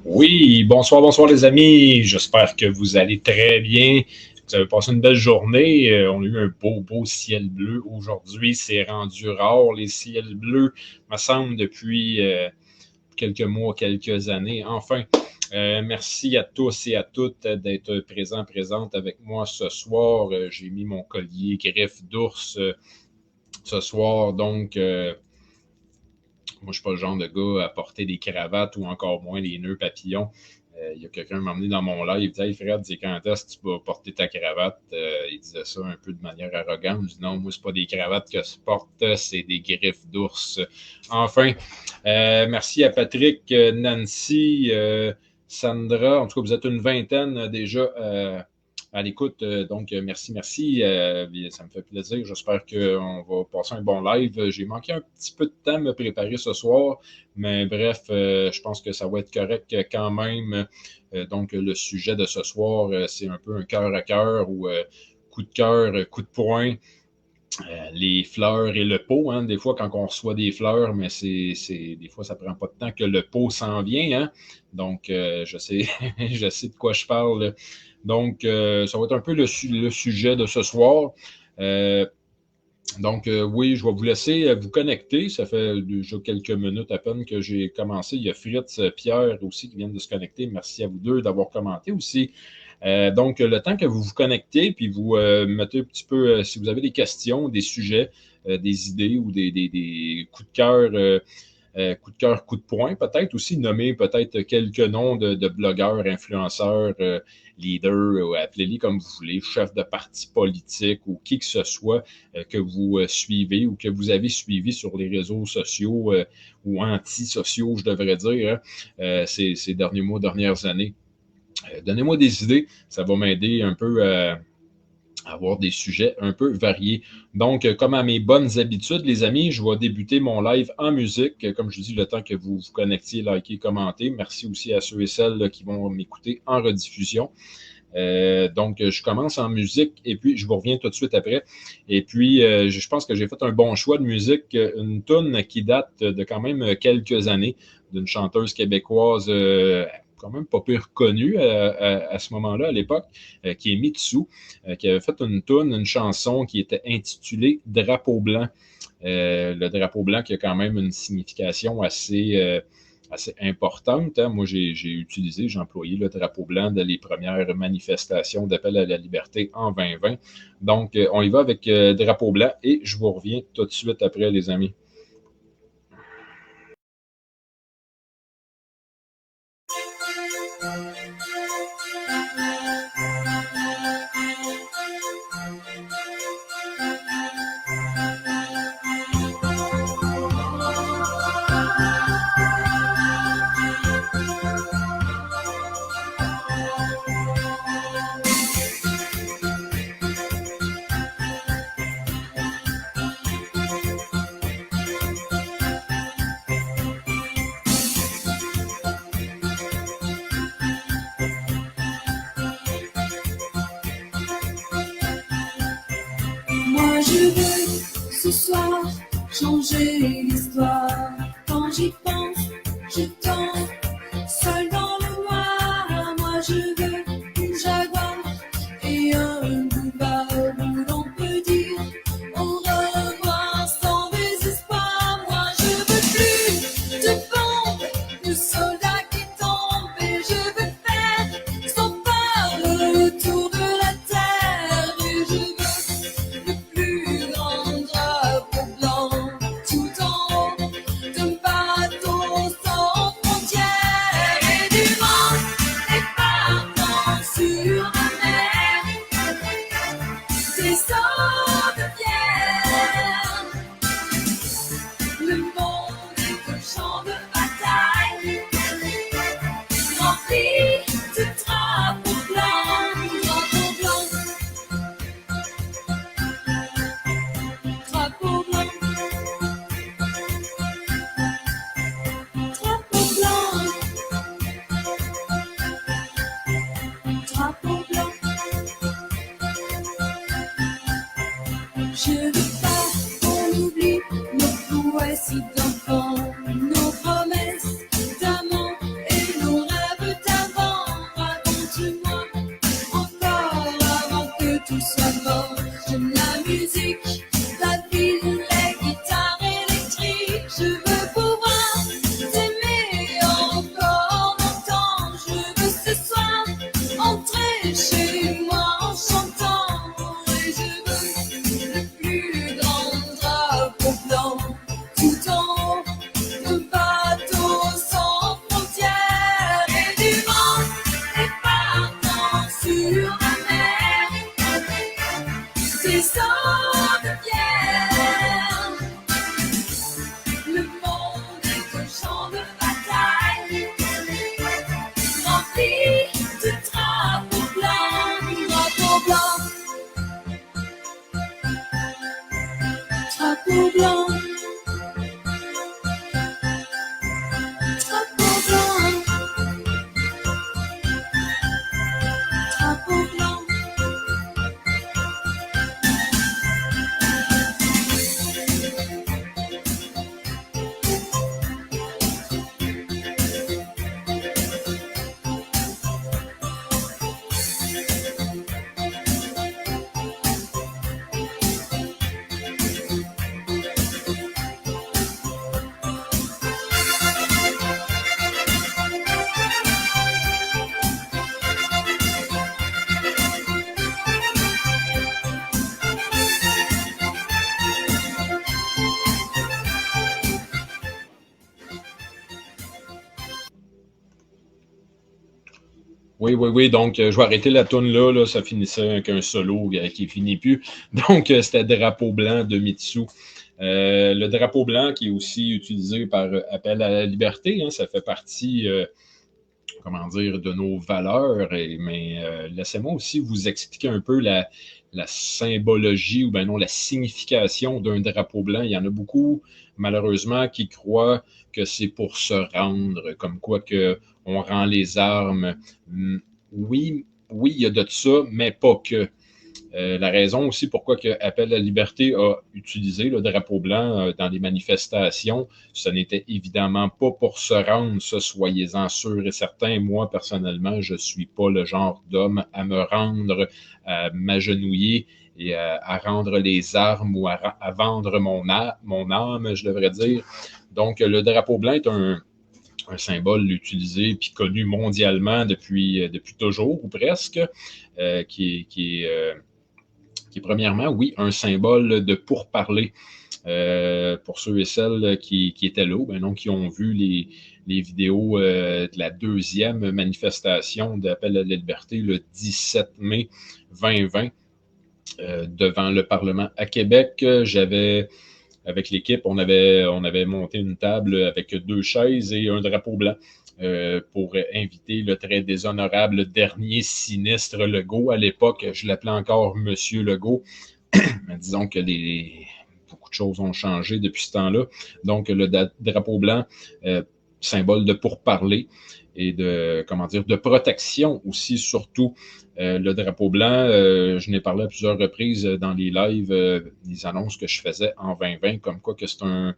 Oui, bonsoir, bonsoir les amis. J'espère que vous allez très bien. Vous avez passé une belle journée. On a eu un beau, beau ciel bleu aujourd'hui. C'est rendu rare, les ciels bleus, me semble, depuis quelques mois, quelques années. Enfin, merci à tous et à toutes d'être présents, présentes avec moi ce soir. J'ai mis mon collier griffe d'ours ce soir, donc... moi, je suis pas le genre de gars à porter des cravates ou encore moins des nœuds papillons. Il y a quelqu'un qui m'a emmené dans mon live, il dit Hey Fred, quand est-ce que tu vas porter ta cravate? Il disait ça un peu de manière arrogante. Je dis non, moi, c'est pas des cravates que je porte, c'est des griffes d'ours. Enfin, merci à Patrick, Nancy, Sandra. En tout cas, vous êtes une vingtaine déjà à l'écoute. Donc, merci, merci. Ça me fait plaisir. J'espère qu'on va passer un bon live. J'ai manqué un petit peu de temps à me préparer ce soir, mais bref, je pense que ça va être correct quand même. Donc, le sujet de ce soir, c'est un peu un cœur à cœur ou coup de cœur, coup de poing. Les fleurs et le pot, hein. Des fois, quand on reçoit des fleurs, mais des fois, ça prend pas de temps que le pot s'en vient, hein. Donc, je sais, je sais de quoi je parle. Donc, ça va être un peu le sujet de ce soir. Donc, oui, je vais vous laisser vous connecter. Ça fait déjà quelques minutes à peine que j'ai commencé. Il y a Fritz, Pierre aussi qui viennent de se connecter. Merci à vous deux d'avoir commenté aussi. Donc, le temps que vous vous connectez, puis vous mettez un petit peu, si vous avez des questions, des sujets, des idées ou des coups de cœur, coup de poing, peut-être aussi nommer peut-être quelques noms de blogueurs, influenceurs, leaders, appelez-les comme vous voulez, chefs de partis politiques ou qui que ce soit que vous suivez ou que vous avez suivi sur les réseaux sociaux ou antisociaux, je devrais dire, hein, ces derniers mois, dernières années. Donnez-moi des idées, ça va m'aider un peu à avoir des sujets un peu variés. Donc, comme à mes bonnes habitudes, les amis, je vais débuter mon live en musique. Comme je dis, le temps que vous vous connectiez, likez, commentez. Merci aussi à ceux et celles qui vont m'écouter en rediffusion. Donc, je commence en musique et puis je vous reviens tout de suite après. Et puis, je pense que j'ai fait un bon choix de musique, une toune qui date de quand même quelques années, d'une chanteuse québécoise quand même pas peu connue à ce moment-là, à l'époque, qui est Mitsu, qui avait fait une toune, une chanson qui était intitulée Drapeau blanc. Le drapeau blanc qui a quand même une signification assez importante. Hein. Moi, j'ai employé le drapeau blanc dans les premières manifestations d'appel à la liberté en 2020. Donc, on y va avec drapeau blanc et je vous reviens tout de suite après, les amis. ce soir changer l'histoire. Quand j'y pense, je tombe seul dans le noir. Moi je veux une Jaguar et un boulevard où l'on peut dire au revoir sans désespoir. Moi je veux plus de bombes, de soldats qui tombent, et je veux faire sans peur le tour de la terre. Et je veux le plus grand drapeau blanc tout en haut d'un bateau sans frontières, et du vent et partant sur la mer des eaux de pierre. Le monde est un champ de bataille rempli de drapeaux blancs, drapeaux blancs, drapeaux blancs, drapeaux blancs, drapeaux blancs. Je veux pas qu'on oublie nos prouesses d'enfants, nos promesses d'amants et nos rêves d'avant. Raconte-moi encore avant que tout soit mort. J'aime la musique, la ville, les guitares électriques. Je veux pouvoir t'aimer encore longtemps. Je veux ce soir entrer chez moi en chantant, et je veux le plus grand drapeau blanc tout en haut d'un bateau sans frontières, et du vent et partant sur la mer des eaux de pierre. Le monde est un champ de bataille rempli de drapeaux blancs, drapeaux blancs, drapeaux blancs, drapeaux blancs, drapeaux blancs. Oui. Donc, je vais arrêter la toune là. Ça finissait avec un solo qui finit plus. Donc, c'était Drapeau blanc de Mitsu. Le drapeau blanc qui est aussi utilisé par Appel à la liberté, hein, ça fait partie, comment dire, de nos valeurs. Mais laissez-moi aussi vous expliquer un peu la symbologie ou bien non, la signification d'un drapeau blanc. Il y en a beaucoup, malheureusement, qui croient que c'est pour se rendre, comme quoi que on rend les armes. Oui, il y a de ça, mais pas que. La raison aussi pourquoi que Appel à la liberté a utilisé le drapeau blanc dans les manifestations, ce n'était évidemment pas pour se rendre, ça, soyez-en sûrs et certains. Moi, personnellement, je ne suis pas le genre d'homme à me rendre, à m'agenouiller et à rendre les armes ou à vendre mon âme, je devrais dire. Donc, le drapeau blanc est un symbole utilisé puis connu mondialement depuis toujours ou presque, qui est premièrement, oui, un symbole de pourparler. Pour ceux et celles qui étaient là, qui ont vu les vidéos de la deuxième manifestation d'Appel à la liberté le 17 mai 2020 devant le Parlement à Québec. Avec l'équipe, on avait monté une table avec 2 chaises et un drapeau blanc pour inviter le très déshonorable dernier sinistre Legault. À l'époque, je l'appelais encore Monsieur Legault. Mais disons que beaucoup de choses ont changé depuis ce temps-là. Donc, le drapeau blanc, symbole de pourparler. et de, comment dire, de protection aussi, surtout. Le drapeau blanc, je n'ai parlé à plusieurs reprises dans les lives, les annonces que je faisais en 2020, comme quoi que c'est un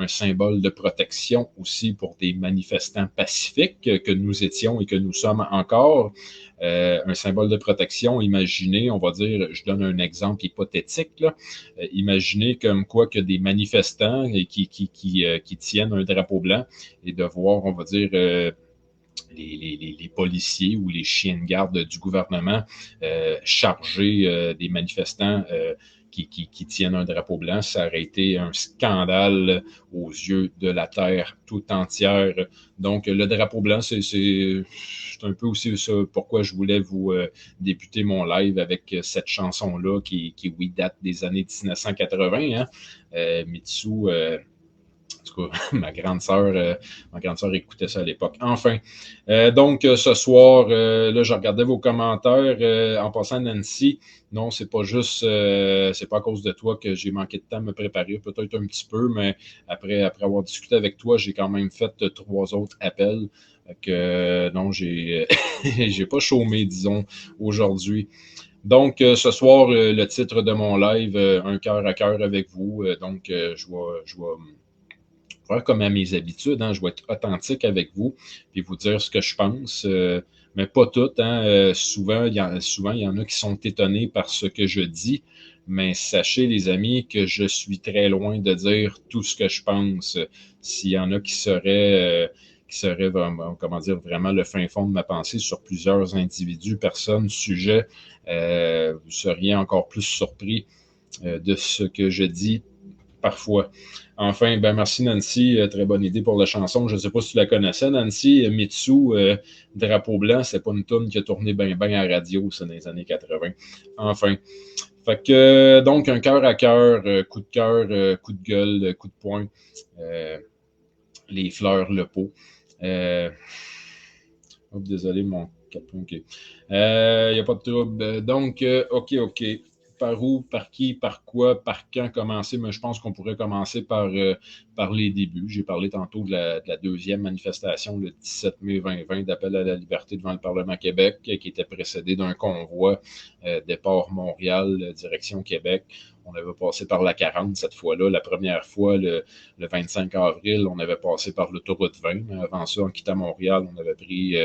symbole de protection aussi pour des manifestants pacifiques que nous étions et que nous sommes encore. Un symbole de protection, imaginez, on va dire, je donne un exemple hypothétique, là, imaginez comme quoi que des manifestants qui tiennent un drapeau blanc et de voir, on va dire, les policiers ou les chiens de garde du gouvernement charger des manifestants qui tiennent un drapeau blanc, ça aurait été un scandale aux yeux de la terre tout entière. Donc, le drapeau blanc, c'est un peu aussi ça pourquoi je voulais vous débuter mon live avec cette chanson-là qui, oui, date des années 1980. Hein? Mitsu... en tout cas, ma grande sœur écoutait ça à l'époque. Enfin, donc ce soir, là, je regardais vos commentaires. En passant, Nancy, non, c'est pas juste, c'est pas à cause de toi que j'ai manqué de temps à me préparer, peut-être un petit peu, mais après avoir discuté avec toi, j'ai quand même fait 3 autres appels. Que non, j'ai pas chômé, disons, aujourd'hui. Donc, ce soir, le titre de mon live, un cœur à cœur avec vous. Donc, je vais faire comme à mes habitudes, hein, je vais être authentique avec vous, puis vous dire ce que je pense, mais pas tout. Hein, souvent, il y en a qui sont étonnés par ce que je dis, mais sachez, les amis, que je suis très loin de dire tout ce que je pense. S'il y en a qui seraient comment dire, vraiment le fin fond de ma pensée sur plusieurs individus, personnes, sujets, vous seriez encore plus surpris de ce que je dis parfois. Enfin, ben merci Nancy, très bonne idée pour la chanson. Je ne sais pas si tu la connaissais, Nancy. Mitsu, Drapeau blanc, c'est pas une tourne qui a tourné bien à la radio, ça, dans les années 80. Enfin. Fait que, donc, un cœur à cœur, coup de cœur, coup de gueule, coup de poing, les fleurs, le pot. Désolé, mon 4 points, OK. Il n'y a pas de trouble. Donc, OK. Par où, par qui, par quoi, par quand commencer? Mais je pense qu'on pourrait commencer par les débuts. J'ai parlé tantôt de la deuxième manifestation le 17 mai 2020 d'appel à la liberté devant le Parlement Québec, qui était précédé d'un convoi départ Montréal, direction Québec. On avait passé par la 40 cette fois-là. La première fois, le 25 avril, on avait passé par l'autoroute 20. Avant ça, en quittant Montréal, on avait pris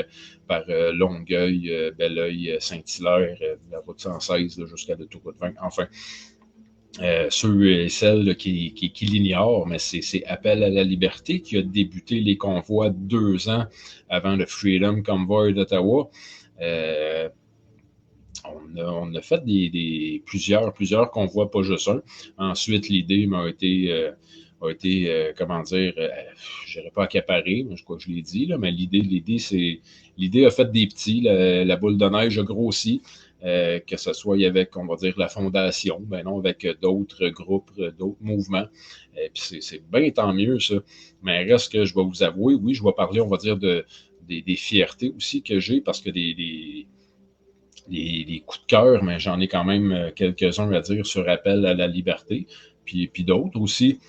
par Longueuil, Belleuil, Saint-Hilaire, la route 116 jusqu'à l'autoroute 20. Enfin, ceux et celles qui l'ignorent, mais c'est Appel à la liberté qui a débuté les convois 2 ans avant le Freedom Convoy d'Ottawa. On a fait plusieurs convois, pas juste un. Ensuite, l'idée m'a été comment dire, je dirais pas accaparé, mais je crois que je l'ai dit, là, mais l'idée a fait des petits, la boule de neige a grossi, que ce soit avec, on va dire, la fondation, ben non, avec d'autres groupes, d'autres mouvements. Puis c'est bien tant mieux, ça. Mais reste que je vais vous avouer, oui, je vais parler, on va dire, des fiertés aussi que j'ai, parce que les coups de cœur, mais j'en ai quand même quelques-uns à dire sur Appel à la liberté, puis d'autres aussi.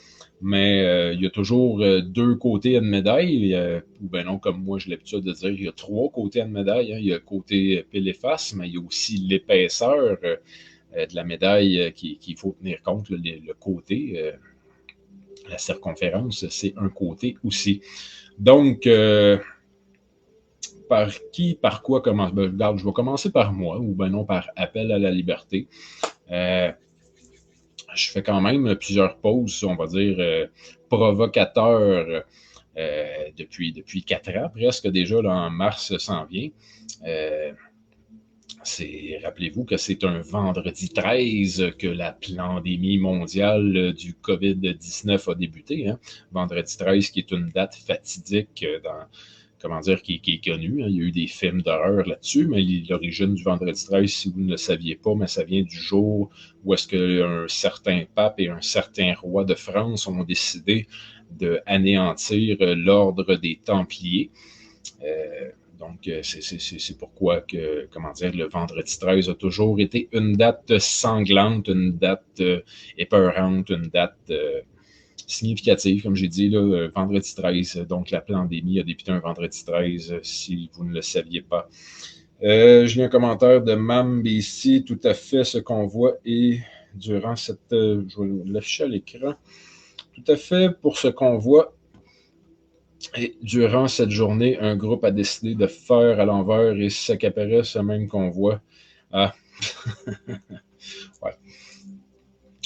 Mais il y a toujours 2 côtés à une médaille, ou ben non, comme moi j'ai l'habitude de dire, il y a 3 côtés à une médaille. Hein. Il y a le côté pile et face, mais il y a aussi l'épaisseur de la médaille qu'il faut tenir compte, le côté, la circonférence, c'est un côté aussi. Donc, par qui, par quoi, comment? Ben, regarde, je vais commencer par moi, ou ben non, par Appel à la liberté. Je fais quand même plusieurs pauses, on va dire, provocateurs depuis 4 ans, presque déjà, là, en mars s'en vient. Rappelez-vous que c'est un vendredi 13 que la pandémie mondiale du COVID-19 a débuté. Hein? Vendredi 13 qui est une date fatidique qui est connu. Hein. Il y a eu des films d'horreur là-dessus, mais l'origine du vendredi 13, si vous ne le saviez pas, mais ça vient du jour où est-ce qu'un certain pape et un certain roi de France ont décidé d'anéantir l'ordre des Templiers. Donc, c'est pourquoi que, le vendredi 13 a toujours été une date sanglante, une date épeurante, une date significative, comme j'ai dit, là, vendredi 13. Donc, la pandémie a débuté un vendredi 13, si vous ne le saviez pas. J'ai lu un commentaire de Mam BC, tout à fait ce qu'on voit et durant cette... je vais l'afficher à l'écran. Tout à fait pour ce qu'on voit. Et durant cette journée, un groupe a décidé de faire à l'envers et s'accaparer ce même convoi. Ah, ouais.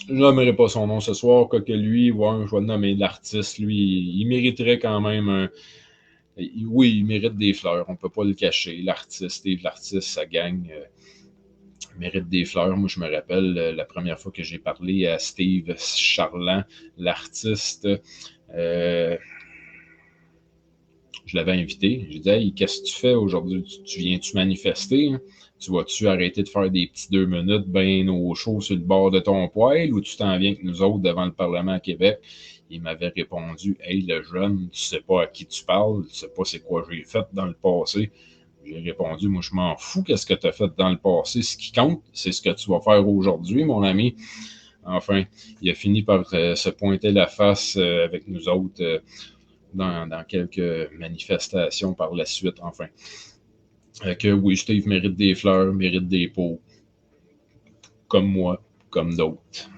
Je nommerai pas son nom ce soir, quoique lui, ouais, je vais le nommer l'artiste, lui, il mériterait quand même un... Oui, il mérite des fleurs, on ne peut pas le cacher. L'artiste, sa gang mérite des fleurs. Moi, je me rappelle la première fois que j'ai parlé à Steve Charland, l'artiste, je l'avais invité. J'ai dit, hey, qu'est-ce que tu fais aujourd'hui? Tu viens-tu manifester? Tu vas-tu arrêter de faire des petits 2 minutes bien au chaud sur le bord de ton poêle ou tu t'en viens avec nous autres devant le Parlement à Québec? Il m'avait répondu, hey, le jeune, tu sais pas à qui tu parles, tu sais pas c'est quoi j'ai fait dans le passé. J'ai répondu, moi, je m'en fous qu'est-ce que tu as fait dans le passé. Ce qui compte, c'est ce que tu vas faire aujourd'hui, mon ami. Enfin, il a fini par se pointer la face avec nous autres dans quelques manifestations par la suite, enfin. Que oui, Steve mérite des fleurs, mérite des pots, comme moi, comme d'autres.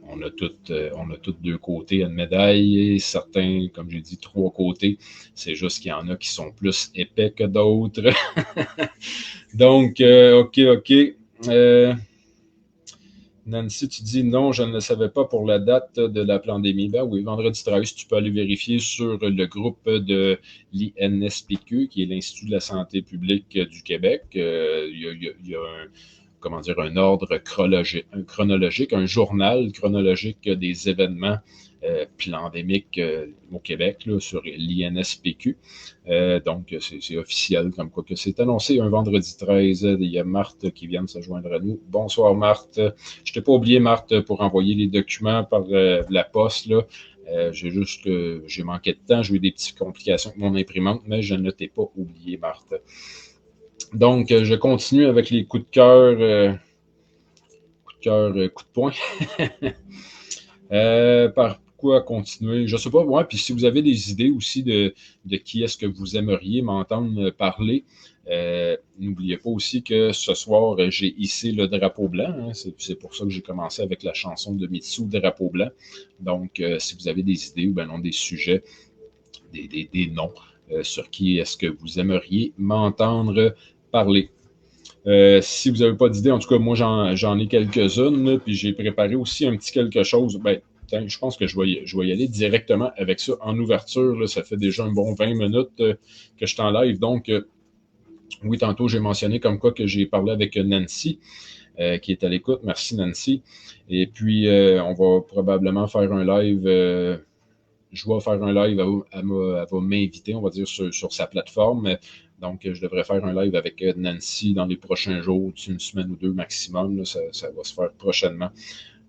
On a tous 2 côtés à une médaille et certains, comme j'ai dit, 3 côtés. C'est juste qu'il y en a qui sont plus épais que d'autres. Donc, OK. Nancy, tu dis non, je ne le savais pas pour la date de la pandémie. Ben oui, vendredi 13, tu peux aller vérifier sur le groupe de l'INSPQ, qui est l'Institut de la santé publique du Québec. Il y a un ordre chronologique, un journal chronologique des événements pandémiques au Québec là, sur l'INSPQ. Donc, c'est officiel, comme quoi que c'est annoncé un vendredi 13. Il y a Marthe qui vient de se joindre à nous. Bonsoir, Marthe. Je ne t'ai pas oublié, Marthe, pour envoyer les documents par la poste. Là. J'ai manqué de temps, j'ai eu des petites complications avec mon imprimante, mais je ne t'ai pas oublié, Marthe. Donc, je continue avec les coups de cœur, coups de poing. Par quoi continuer? Je ne sais pas. Ouais, puis si vous avez des idées aussi de qui est-ce que vous aimeriez m'entendre parler, n'oubliez pas aussi que ce soir, j'ai hissé le drapeau blanc. Hein. C'est pour ça que j'ai commencé avec la chanson de Mitsu, Drapeau blanc. Donc, si vous avez des idées ou bien non, des sujets, des noms, sur qui est-ce que vous aimeriez m'entendre parler. Si vous n'avez pas d'idée, en tout cas, moi, j'en ai quelques-unes, puis j'ai préparé aussi un petit quelque chose. Ben, je pense que je vais y aller directement avec ça en ouverture. Là, ça fait déjà un bon 20 minutes que je suis en live. Donc, oui, tantôt, j'ai mentionné comme quoi que j'ai parlé avec Nancy, qui est à l'écoute. Merci, Nancy. Et puis, on va probablement faire un live. Je vais faire un live. Elle va m'inviter, on va dire, sur sa plateforme. Donc, je devrais faire un live avec Nancy dans les prochains jours, une semaine ou 2 maximum. Là, ça va se faire prochainement.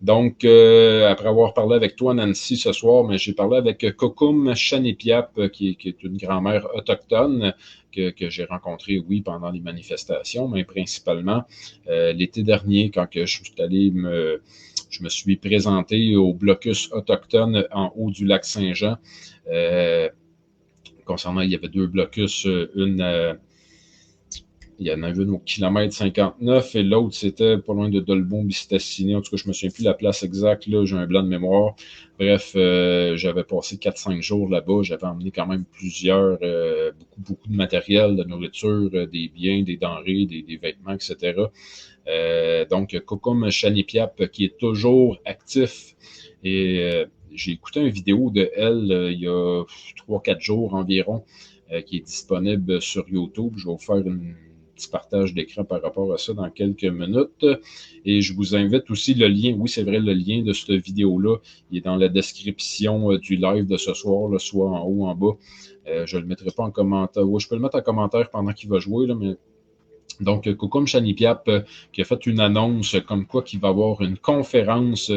Donc, après avoir parlé avec toi, Nancy, ce soir, mais j'ai parlé avec Kokum Chanipiap, qui est une grand-mère autochtone que j'ai rencontrée, oui, pendant les manifestations, mais principalement l'été dernier, quand que je me suis présenté au blocus autochtone en haut du lac Saint-Jean. Concernant, il y avait 2 blocus, il y en avait une au kilomètre 59 et l'autre, c'était pas loin de Dolbeau-Mistassini. En tout cas, je me souviens plus de la place exacte, là, j'ai un blanc de mémoire. Bref, j'avais passé 4-5 jours là-bas. J'avais emmené quand même beaucoup de matériel, de nourriture, des biens, des denrées, des vêtements, etc. Donc, Kokum Chanipiap, qui est toujours actif. Et j'ai écouté une vidéo de elle il y a 3-4 jours environ, qui est disponible sur YouTube. Je vais vous faire un petit partage d'écran par rapport à ça dans quelques minutes. Et je vous invite aussi le lien, oui, c'est vrai, le lien de cette vidéo-là, il est dans la description du live de ce soir, là, soit en haut ou en bas. Je ne le mettrai pas en commentaire. Oui, je peux le mettre en commentaire pendant qu'il va jouer, là, mais... Donc, Kokum Chanipiap qui a fait une annonce comme quoi qu'il va y avoir une conférence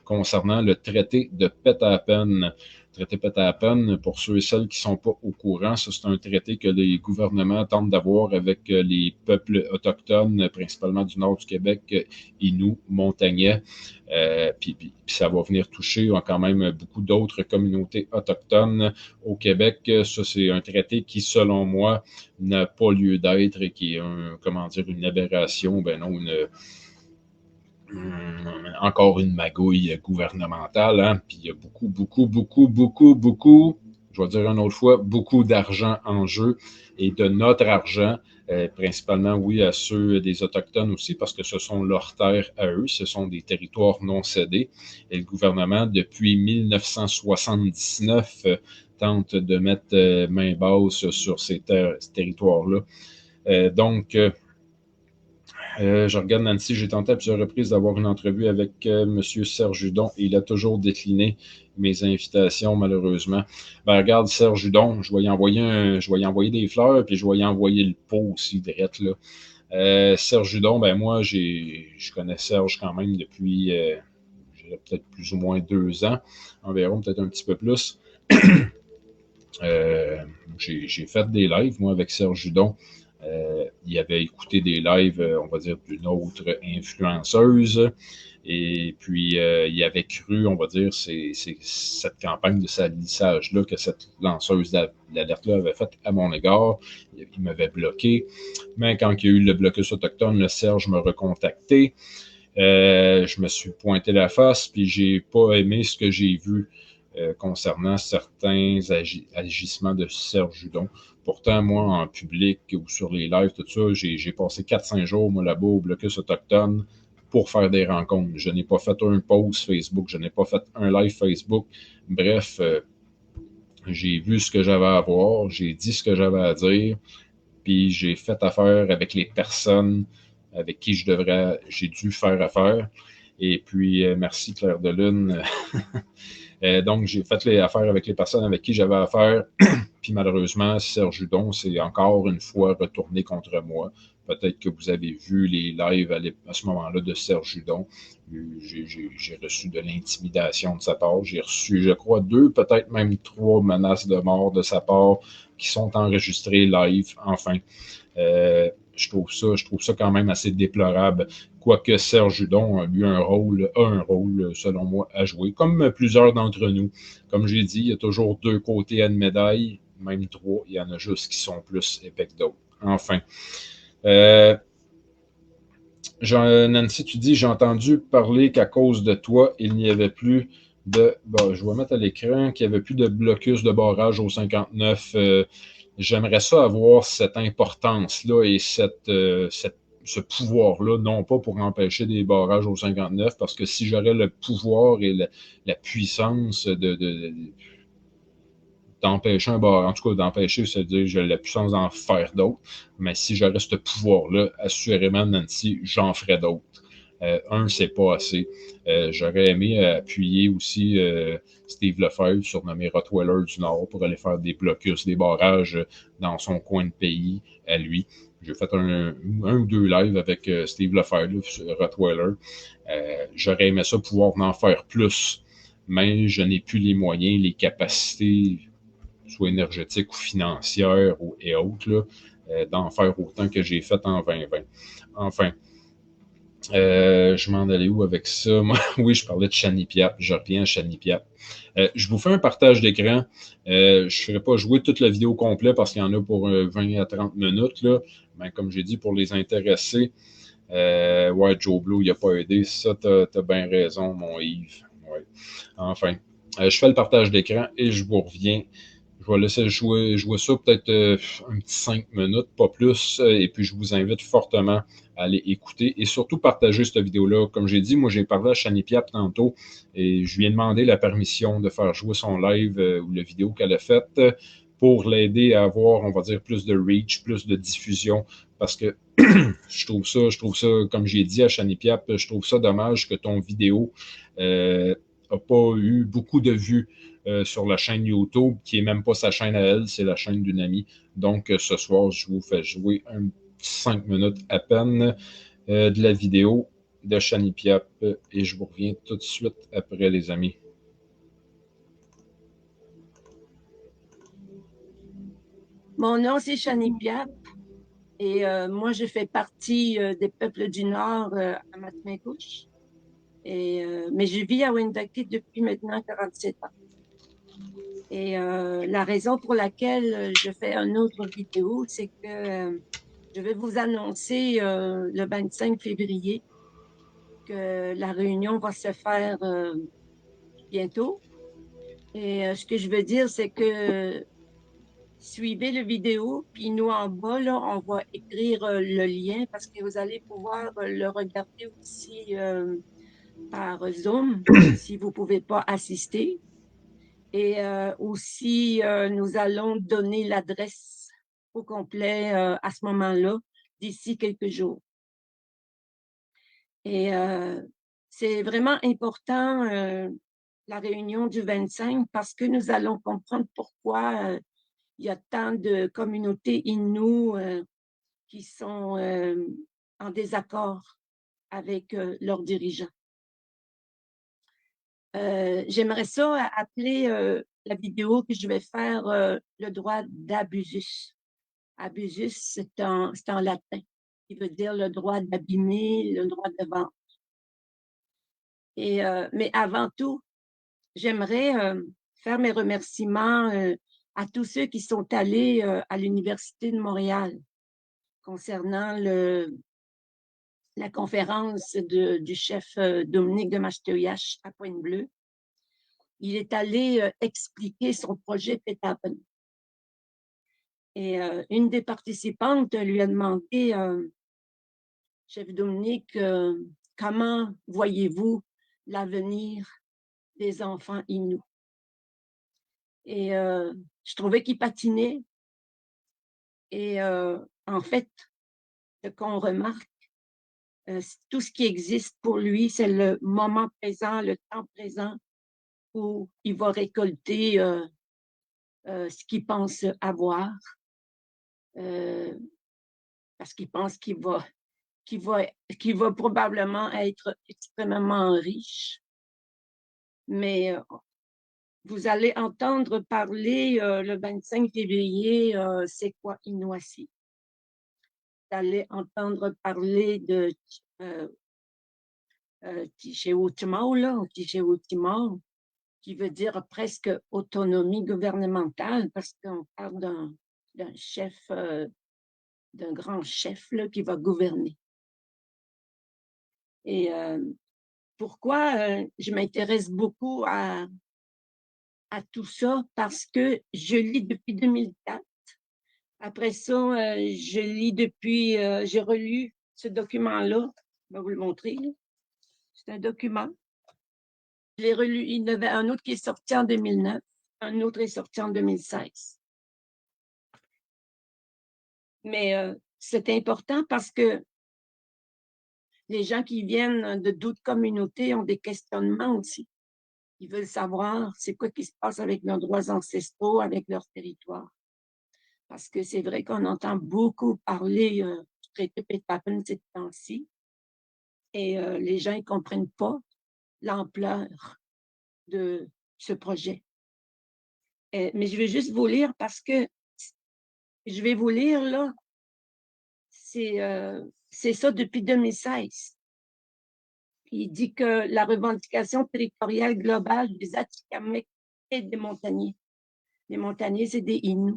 concernant le traité de Pétapen. Traité Pétapen, pour ceux et celles qui ne sont pas au courant, ça c'est un traité que les gouvernements tentent d'avoir avec les peuples autochtones, principalement du nord du Québec, Inuits, Montagnais. Puis ça va venir toucher quand même beaucoup d'autres communautés autochtones au Québec. Ça, c'est un traité qui, selon moi, n'a pas lieu d'être et qui est une aberration, ben non, encore une magouille gouvernementale, hein? Puis il y a beaucoup, je vais dire une autre fois, beaucoup d'argent en jeu et de notre argent, principalement, oui, à ceux des Autochtones aussi, parce que ce sont leurs terres à eux, ce sont des territoires non cédés. Et le gouvernement, depuis 1979, tente de mettre main basse sur ces territoires-là. Je regarde Nancy, j'ai tenté à plusieurs reprises d'avoir une entrevue avec M. Serge Judon et il a toujours décliné mes invitations, malheureusement. Ben, regarde, Serge Judon, je vais y envoyer des fleurs, puis je vais y envoyer le pot aussi, direct, là. Serge Judon, ben moi, je connais Serge quand même depuis peut-être plus ou moins 2 ans, environ, peut-être un petit peu plus. J'ai fait des lives, moi, avec Serge Judon. Il avait écouté des lives, on va dire, d'une autre influenceuse. Et puis, il avait cru, on va dire, cette campagne de salissage-là que cette lanceuse d'alerte-là avait faite à mon égard. Il m'avait bloqué. Mais quand il y a eu le blocus autochtone, le Serge m'a recontacté. Je me suis pointé la face, puis j'ai pas aimé ce que j'ai vu concernant certains agissements de Serge Judon. Pourtant, moi, en public ou sur les lives, tout ça, j'ai passé 4-5 jours, moi, là-bas, au blocus autochtone pour faire des rencontres. Je n'ai pas fait un post Facebook, je n'ai pas fait un live Facebook. Bref, j'ai vu ce que j'avais à voir, j'ai dit ce que j'avais à dire, puis j'ai fait affaire avec les personnes avec qui j'ai dû faire affaire. Et puis, merci Claire de Lune. Donc, j'ai fait les affaires avec les personnes avec qui j'avais affaire. Puis malheureusement, Serge Judon s'est encore une fois retourné contre moi. Peut-être que vous avez vu les lives à ce moment-là de Serge Judon. J'ai reçu de l'intimidation de sa part. J'ai reçu, je crois, 2, peut-être même 3 menaces de mort de sa part qui sont enregistrées live, enfin. Je trouve ça quand même assez déplorable. Quoique Serge Judon a un rôle, selon moi, à jouer, comme plusieurs d'entre nous. Comme j'ai dit, il y a toujours 2 côtés à une médaille, même 3. Il y en a juste qui sont plus épais que d'autres. Enfin. Nancy, tu dis, j'ai entendu parler qu'à cause de toi, il n'y avait plus de... Bon, je vais mettre à l'écran qu'il n'y avait plus de blocus de barrage au 59. J'aimerais ça avoir cette importance-là et ce pouvoir-là, non pas pour empêcher des barrages au 59, parce que si j'aurais le pouvoir et la puissance d'empêcher un barrage, en tout cas d'empêcher, c'est-à-dire j'ai la puissance d'en faire d'autres, mais si j'aurais ce pouvoir-là, assurément, Nancy, j'en ferais d'autres. C'est pas assez. J'aurais aimé appuyer aussi Steve Lefebvre, surnommé Rottweiler du Nord, pour aller faire des blocus, des barrages dans son coin de pays à lui. J'ai fait un ou 2 lives avec Steve Lefebvre, Rottweiler. J'aurais aimé ça pouvoir en faire plus, mais je n'ai plus les moyens, les capacités, soit énergétiques ou financières et autres, là, d'en faire autant que j'ai fait en 2020. Enfin, je m'en allais où avec ça? Moi, oui, je parlais de Chanipiap. Je reviens à Chanipiap. Je vous fais un partage d'écran. Je ne ferai pas jouer toute la vidéo complète parce qu'il y en a pour 20 à 30 minutes. Là. Mais comme j'ai dit, pour les intéressés, ouais, Joe Blue, il n'a pas aidé. Ça, tu as bien raison, mon Yves. Ouais. Enfin, je fais le partage d'écran et je vous reviens. Je vais laisser jouer ça peut-être un petit 5 minutes, pas plus. Et puis, je vous invite fortement à aller écouter et surtout partager cette vidéo-là. Comme j'ai dit, moi, j'ai parlé à Chanipiap tantôt et je lui ai demandé la permission de faire jouer son live ou la vidéo qu'elle a faite pour l'aider à avoir, on va dire, plus de reach, plus de diffusion. Parce que je trouve ça, comme j'ai dit à Chanipiap, je trouve ça dommage que ton vidéo n'a pas eu beaucoup de vues sur la chaîne YouTube, qui n'est même pas sa chaîne à elle, c'est la chaîne d'une amie. Donc, ce soir, je vous fais jouer un petit 5 minutes à peine de la vidéo de Chanipiap et je vous reviens tout de suite après, les amis. Mon nom, c'est Chanipiap et moi, je fais partie des peuples du Nord à Matmekouche. Mais je vis à Wendake depuis maintenant 47 ans. Et la raison pour laquelle je fais une autre vidéo, c'est que je vais vous annoncer le 25 février que la réunion va se faire bientôt. Et ce que je veux dire, c'est que suivez la vidéo, puis nous en bas, là, on va écrire le lien parce que vous allez pouvoir le regarder aussi par Zoom si vous ne pouvez pas assister. Et aussi, nous allons donner l'adresse au complet à ce moment-là, d'ici quelques jours. Et c'est vraiment important, la réunion du 25, parce que nous allons comprendre pourquoi il y a tant de communautés Innu qui sont en désaccord avec leurs dirigeants. J'aimerais ça appeler la vidéo que je vais faire le droit d'abusus. Abusus, c'est en latin, qui veut dire le droit d'abîmer, le droit de vendre. Mais avant tout, j'aimerais faire mes remerciements à tous ceux qui sont allés à l'Université de Montréal concernant la conférence du chef Dominique de Mashteuiach à Pointe-Bleue. Il est allé expliquer son projet Pétapen. Et une des participantes lui a demandé, chef Dominique, comment voyez-vous l'avenir des enfants Innu? Et je trouvais qu'il patinait. Et en fait, ce qu'on remarque, tout ce qui existe pour lui, c'est le moment présent, le temps présent où il va récolter ce qu'il pense avoir, parce qu'il pense qu'il va probablement être extrêmement riche. Mais vous allez entendre parler le 25 février, c'est quoi Innoassi? Vous allez entendre parler de Tishéoutimau, là, Tishéoutimau, qui veut dire presque autonomie gouvernementale, parce qu'on parle d'un chef, d'un grand chef là, qui va gouverner. Et pourquoi je m'intéresse beaucoup à tout ça? Parce que je lis depuis 2004. Après ça, je lis depuis, j'ai relu ce document-là. Je vais vous le montrer. C'est un document. Je l'ai relu. Il y en avait un autre qui est sorti en 2009. Un autre est sorti en 2016. Mais c'est important parce que les gens qui viennent de d'autres communautés ont des questionnements aussi. Ils veulent savoir c'est quoi qui se passe avec leurs droits ancestraux, avec leur territoire. Parce que c'est vrai qu'on entend beaucoup parler du traité Pétapen ces temps-ci. Et les gens ne comprennent pas l'ampleur de ce projet. Mais je vais juste vous lire parce que je vais vous lire là, c'est ça depuis 2016. Il dit que la revendication territoriale globale des Atikamekw et des montagniers. Les montagniers, c'est des Innu.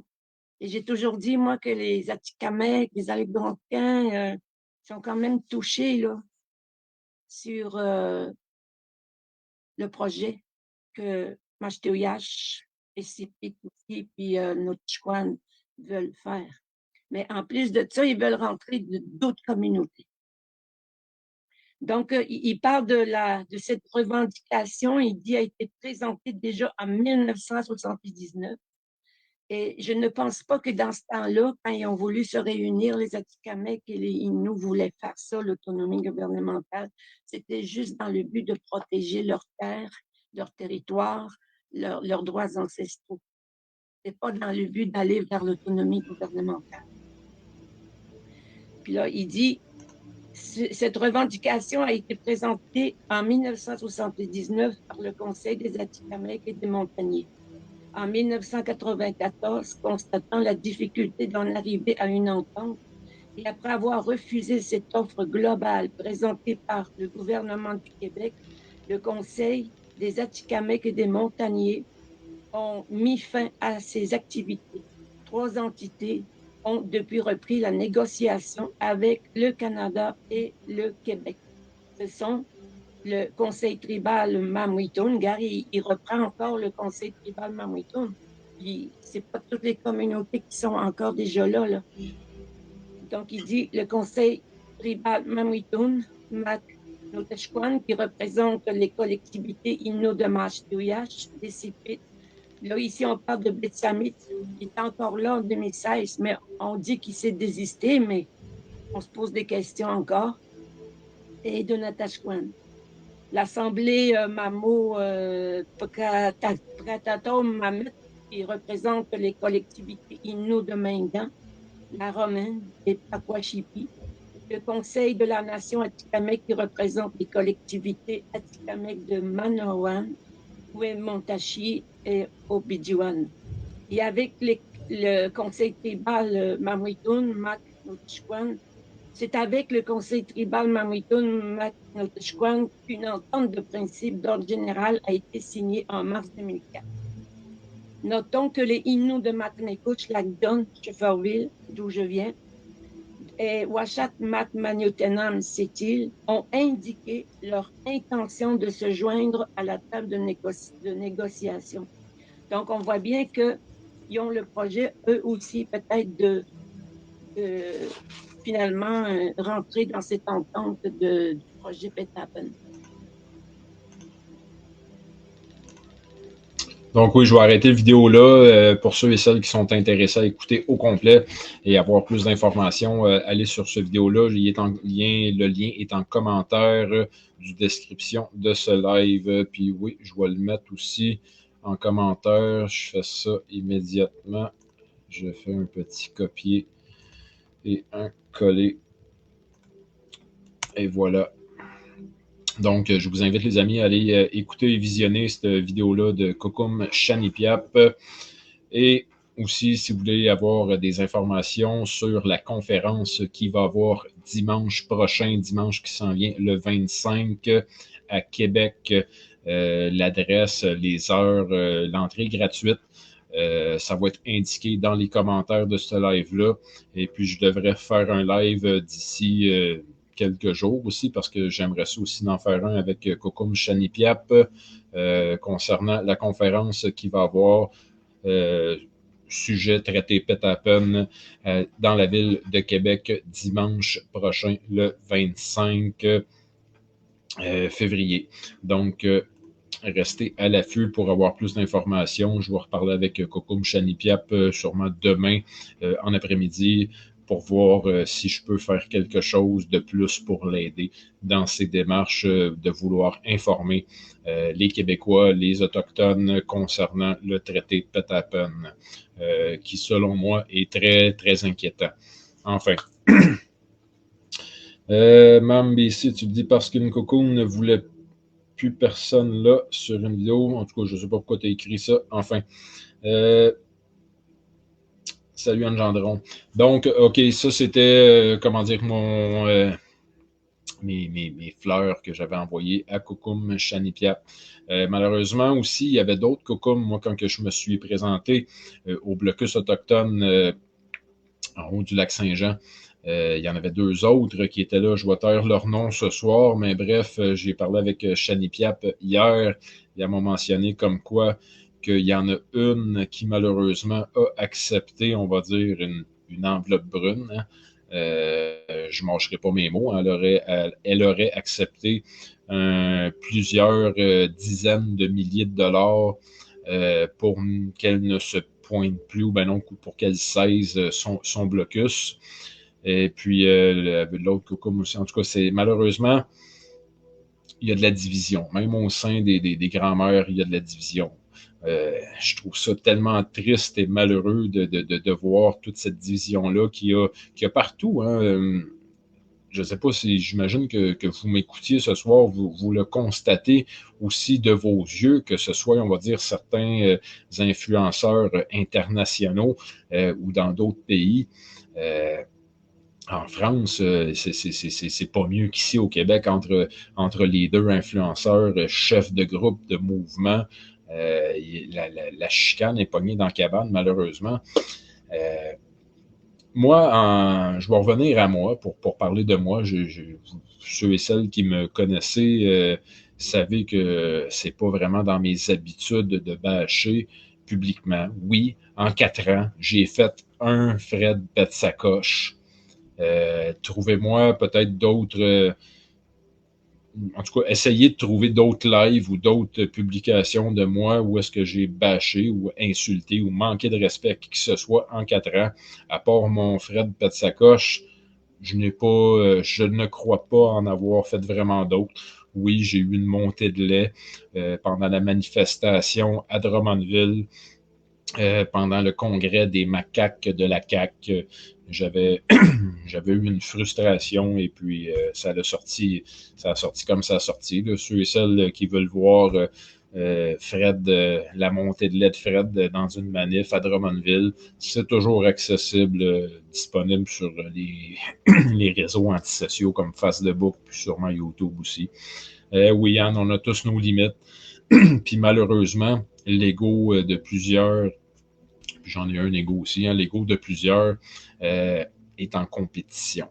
Et j'ai toujours dit, moi, que les Atikamekw, les Algonquins sont quand même touchés là, sur le projet que Mashteuiach et Sipik aussi, puis Notchkwan veulent faire. Mais en plus de ça, ils veulent rentrer d'autres communautés. Donc, il parle de cette revendication, il dit, a été présentée déjà en 1979. Et je ne pense pas que dans ce temps-là, quand ils ont voulu se réunir, les Atikamekw et les Innu voulaient faire ça, l'autonomie gouvernementale. C'était juste dans le but de protéger leurs terres, leur territoire, leurs droits ancestraux. Ce n'est pas dans le but d'aller vers l'autonomie gouvernementale. Puis là, il dit, Cette revendication a été présentée en 1979 par le Conseil des Atikamekw et des Montagnais. En 1994, constatant la difficulté d'en arriver à une entente, et après avoir refusé cette offre globale présentée par le gouvernement du Québec, le Conseil des Atikamekw et des Montagnais ont mis fin à ces activités. 3 entités ont depuis repris la négociation avec le Canada et le Québec. Ce sont le Conseil tribal Mamouitoun. Gary, il reprend encore le Conseil tribal Mamouitoun. Puis, c'est pas toutes les communautés qui sont encore déjà là, là. Donc, il dit le Conseil tribal Mamouitoun, Mac Noteshquan, qui représente les collectivités Innu de Mashtouyash, des Sipites. Là, ici, on parle de Betsamit. Il est encore là en 2016, mais on dit qu'il s'est désisté, mais on se pose des questions encore. Et de Natashquan. L'Assemblée Mamo Pratatom Mamet, qui représente les collectivités Innu de Mingan, la Romaine et Pakwashipi. Le Conseil de la Nation Atikamekw, qui représente les collectivités Atikamekw de Manawan, Oué-Montachi et Obidjiwan. Et avec le Conseil tribal Mamouitoun, Mac Notishquan, c'est avec le Conseil tribal Mamouitoun, Mac Notishquan, qu'une entente de principe d'ordre général a été signée en mars 2004. Notons que les Innu de Matnekouch, Lagdon, Shefferville, d'où je viens, et Washat Matmaniotenam, Setil, ont indiqué leur intention de se joindre à la table de négociation. Donc, on voit bien qu'ils ont le projet, eux aussi, peut-être de finalement rentrer dans cette entente du projet Petapen. Donc oui, je vais arrêter la vidéo là. Pour ceux et celles qui sont intéressés à écouter au complet et avoir plus d'informations, allez sur cette vidéo-là. Le lien est en commentaire du description de ce live. Puis oui, je vais le mettre aussi en commentaire. Je fais ça immédiatement. Je fais un petit copier et un coller. Et voilà. Donc, je vous invite, les amis, à aller écouter et visionner cette vidéo-là de Kokum Shanipiap. Et aussi, si vous voulez avoir des informations sur la conférence qui va avoir dimanche prochain, dimanche qui s'en vient, le 25 à Québec, l'adresse, les heures, l'entrée gratuite. Ça va être indiqué dans les commentaires de ce live-là. Et puis, je devrais faire un live d'ici quelques jours aussi, parce que j'aimerais ça aussi d'en faire un avec Kokum Shanipiap concernant la conférence qui va avoir sujet traité Petapen dans la ville de Québec dimanche prochain, le 25 février. Donc, restez à l'affût pour avoir plus d'informations. Je vais reparler avec Kokum Shanipiap sûrement demain en après-midi pour voir si je peux faire quelque chose de plus pour l'aider dans ses démarches de vouloir informer les Québécois, les Autochtones concernant le traité Petapen, qui, selon moi, est très, très inquiétant. Enfin. Mam BC, tu me dis parce qu'une cocoon ne voulait plus personne là sur une vidéo. En tout cas, je ne sais pas pourquoi tu as écrit ça. Enfin. Salut Anne Gendron. Donc, OK, ça c'était, comment dire, mes fleurs que j'avais envoyées à Kokum Shanipiap. Malheureusement aussi, il y avait d'autres Kokum, moi, quand que je me suis présenté au blocus autochtone en haut du lac Saint-Jean. Il y en avait 2 autres qui étaient là. Je vais taire leur nom ce soir, mais bref, j'ai parlé avec Shanipiap hier. Il m'a mentionné comme quoi qu'il y en a une qui, malheureusement, a accepté, on va dire, une enveloppe brune. Hein. Je ne mâcherai pas mes mots. Hein. Elle aurait accepté plusieurs dizaines de milliers de dollars pour qu'elle ne se pointe plus, ou ben non, pour qu'elle cesse son blocus. Et puis, l'autre Kokum aussi. En tout cas, c'est malheureusement, il y a de la division. Même au sein des grands-mères, il y a de la division. Je trouve ça tellement triste et malheureux de voir toute cette division-là qu'il y a partout. Hein. je ne sais pas si j'imagine que vous m'écoutiez ce soir, vous le constatez aussi de vos yeux, que ce soit, on va dire, certains influenceurs internationaux ou dans d'autres pays. En France, c'est pas mieux qu'ici au Québec entre les deux influenceurs, chefs de groupe, de mouvement. La chicane est pognée dans la cabane, malheureusement. Moi, je vais revenir à moi pour parler de moi. Ceux et celles qui me connaissaient savez que c'est pas vraiment dans mes habitudes de bâcher publiquement. Oui, en 4 ans, j'ai fait un Fred pète sa coche. Trouvez-moi peut-être d'autres, en tout cas, essayez de trouver d'autres lives ou d'autres publications de moi où est-ce que j'ai bâché ou insulté ou manqué de respect à qui que ce soit en 4 ans. À part mon Fred pète sa coche, je ne crois pas en avoir fait vraiment d'autres. Oui, j'ai eu une montée de lait pendant la manifestation à Drummondville, pendant le congrès des macaques de la CAQ. J'avais eu une frustration et puis ça a sorti comme ça a sorti. Là. Ceux et celles qui veulent voir Fred, la montée de lait de Fred dans une manif à Drummondville, c'est toujours accessible, disponible sur les réseaux antisociaux comme Facebook, puis sûrement YouTube aussi. Oui, Yann, on a tous nos limites. Puis malheureusement, l'ego de plusieurs, puis j'en ai un ego aussi, hein, l'ego de plusieurs est en compétition.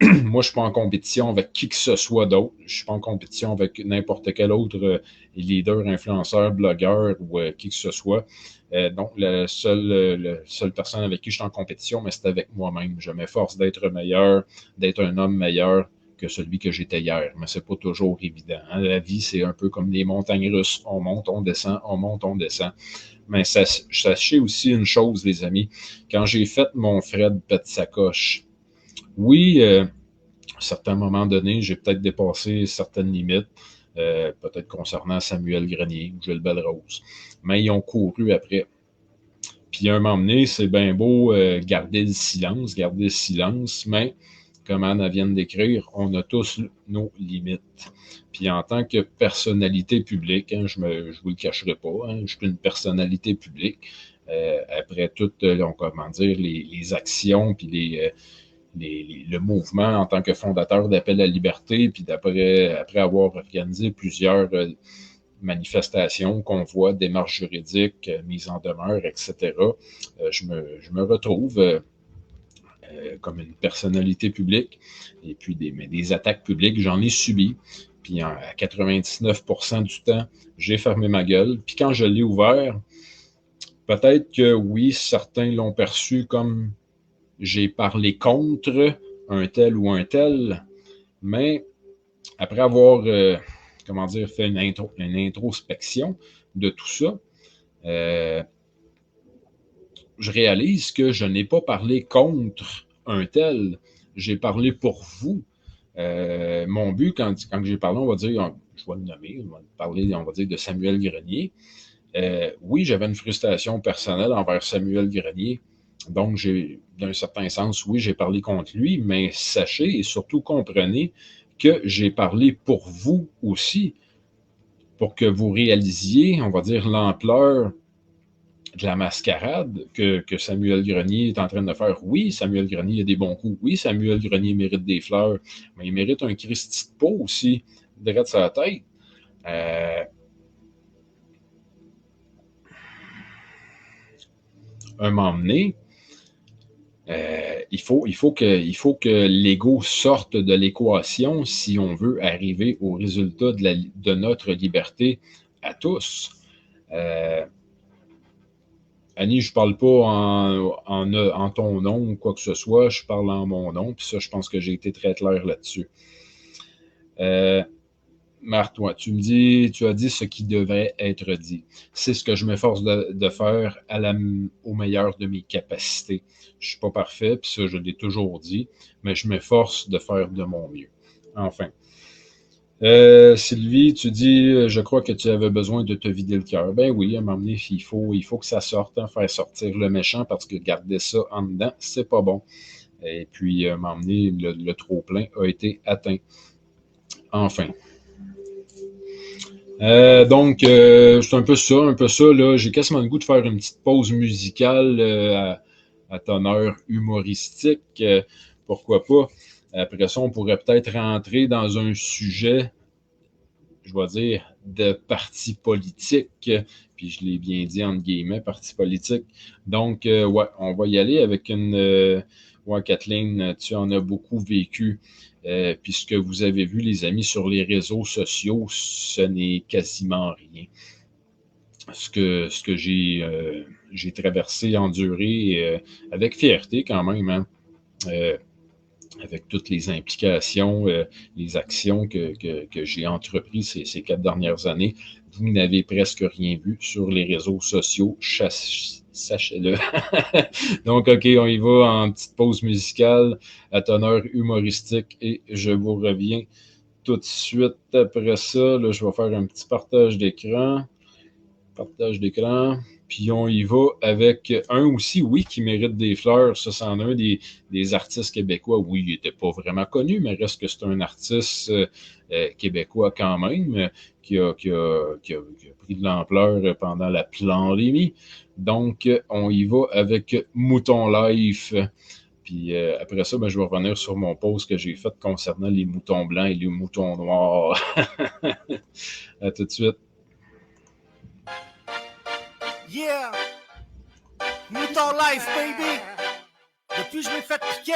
Moi, je suis pas en compétition avec qui que ce soit d'autre. Je suis pas en compétition avec n'importe quel autre leader, influenceur, blogueur ou qui que ce soit. Donc, la seule personne avec qui je suis en compétition, mais c'est avec moi-même. Je m'efforce d'être meilleur, d'être un homme meilleur que celui que j'étais hier. Mais c'est pas toujours évident. Hein. La vie, c'est un peu comme les montagnes russes. On monte, on descend, on monte, on descend. Mais sachez aussi une chose, les amis. Quand j'ai fait mon Fred pète sa coche, oui, à certains moments donnés, j'ai peut-être dépassé certaines limites, peut-être concernant Samuel Grenier ou Gilles Belrose. Mais ils ont couru après. Puis à un moment donné, c'est bien beau garder le silence, mais comme Anne vient d'écrire, on a tous nos limites. Puis en tant que personnalité publique, hein, je vous le cacherai pas, hein, je suis une personnalité publique. Après toutes, comment dire, les actions, puis le mouvement en tant que fondateur d'Appel à la liberté, puis après avoir organisé plusieurs manifestations, convois, démarches juridiques, mises en demeure, etc., je me retrouve comme une personnalité publique. Et puis des attaques publiques, j'en ai subi. Puis à 99% du temps, j'ai fermé ma gueule. Puis quand je l'ai ouvert, peut-être que oui, certains l'ont perçu comme j'ai parlé contre un tel ou un tel, mais après avoir, fait une introspection de tout ça, je réalise que je n'ai pas parlé contre un tel, j'ai parlé pour vous. Mon but, quand j'ai parlé, on va dire, je vais le nommer, on va parler, on va dire, de Samuel Grenier. Oui, j'avais une frustration personnelle envers Samuel Grenier. Donc, d'un certain sens, oui, j'ai parlé contre lui, mais sachez et surtout comprenez que j'ai parlé pour vous aussi, pour que vous réalisiez, on va dire, l'ampleur de la mascarade que Samuel Grenier est en train de faire. Oui, Samuel Grenier a des bons coups. Oui, Samuel Grenier mérite des fleurs, mais il mérite un Christi de peau aussi, derrière sa tête. Un moment donné, il faut que l'ego sorte de l'équation si on veut arriver au résultat de notre liberté à tous. Annie, je ne parle pas en ton nom ou quoi que ce soit, je parle en mon nom, puis ça, je pense que j'ai été très clair là-dessus. Marthe, toi, tu as dit ce qui devait être dit. C'est ce que je m'efforce de faire au meilleur de mes capacités. Je ne suis pas parfait, puis ça, je l'ai toujours dit, mais je m'efforce de faire de mon mieux. Enfin. Sylvie, tu dis, je crois que tu avais besoin de te vider le cœur. Ben oui, à un moment donné, il faut que ça sorte, hein, faire sortir le méchant, parce que garder ça en dedans, c'est pas bon. Et puis, m'emmener, le trop-plein a été atteint. Enfin. Donc, c'est un peu ça, là. J'ai quasiment le goût de faire une petite pause musicale à teneur humoristique. Pourquoi pas? Après ça, on pourrait peut-être rentrer dans un sujet, je vais dire, de parti politique. Puis je l'ai bien dit entre guillemets, parti politique. Donc, ouais, on va y aller avec une... ouais, Kathleen, tu en as beaucoup vécu. Puis ce que vous avez vu, les amis, sur les réseaux sociaux, ce n'est quasiment rien. Ce que j'ai traversé, enduré, avec fierté quand même, hein, avec toutes les implications, les actions que j'ai entreprises ces 4 dernières années. Vous n'avez presque rien vu sur les réseaux sociaux, sachez-le. Donc, OK, on y va en petite pause musicale à teneur humoristique et je vous reviens tout de suite après ça. Là, je vais faire un petit partage d'écran. Puis on y va avec un aussi, oui, qui mérite des fleurs. Ça, c'en est un des artistes québécois. Oui, il n'était pas vraiment connu, mais reste que c'est un artiste québécois quand même, qui a pris de l'ampleur pendant la pandémie. Donc, on y va avec Mouton Life. Puis après ça, ben, je vais revenir sur mon post que j'ai fait concernant les moutons blancs et les moutons noirs. À tout de suite. Yeah! Mouton Life, baby! Depuis je m'ai fait piquer!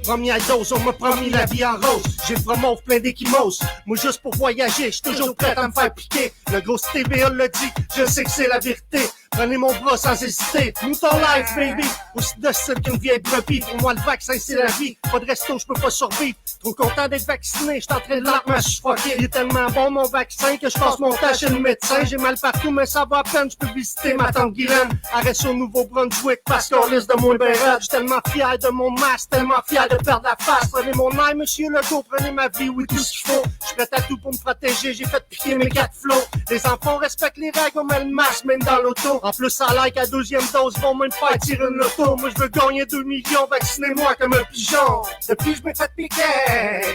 Première dose, on m'a promis la vie en rose. J'ai vraiment plein d'équimos. Moi juste pour voyager, j'suis toujours prêt à me faire piquer. Le gros TVA le dit, je sais que c'est la vérité. Prenez mon bras sans hésiter. Mouton Life, baby! Aussi docile qu'une vieille brebis. Pour moi, le vaccin, c'est la vie. Pas de resto, je peux pas survivre. Trop content d'être vacciné, j'suis en train de lentement suffoquer. Il est tellement bon, mon vaccin, que je passe mon temps chez le médecin. J'ai mal partout, mais ça va à peine. Je peux visiter ma tante Guylaine. Arrête au Nouveau-Brunswick, parce qu'on liste de mon béret. J'suis tellement fier de mon masque, tellement fier de perdre la face. Prenez mon air, monsieur Legault, prenez ma vie, oui, tout ce qu'il faut. J'suis prêt à tout pour me protéger, j'ai fait piquer mes 4 flots. Les enfants respectent les règles, on met le masque, même dans l'auto. En plus, ça a l'air qu'à deuxième dose, vont même faire tirer une loto. Moi, je veux gagner 2 millions, vaccinez-moi comme un pigeon. Depuis, je m'ai fait piquer.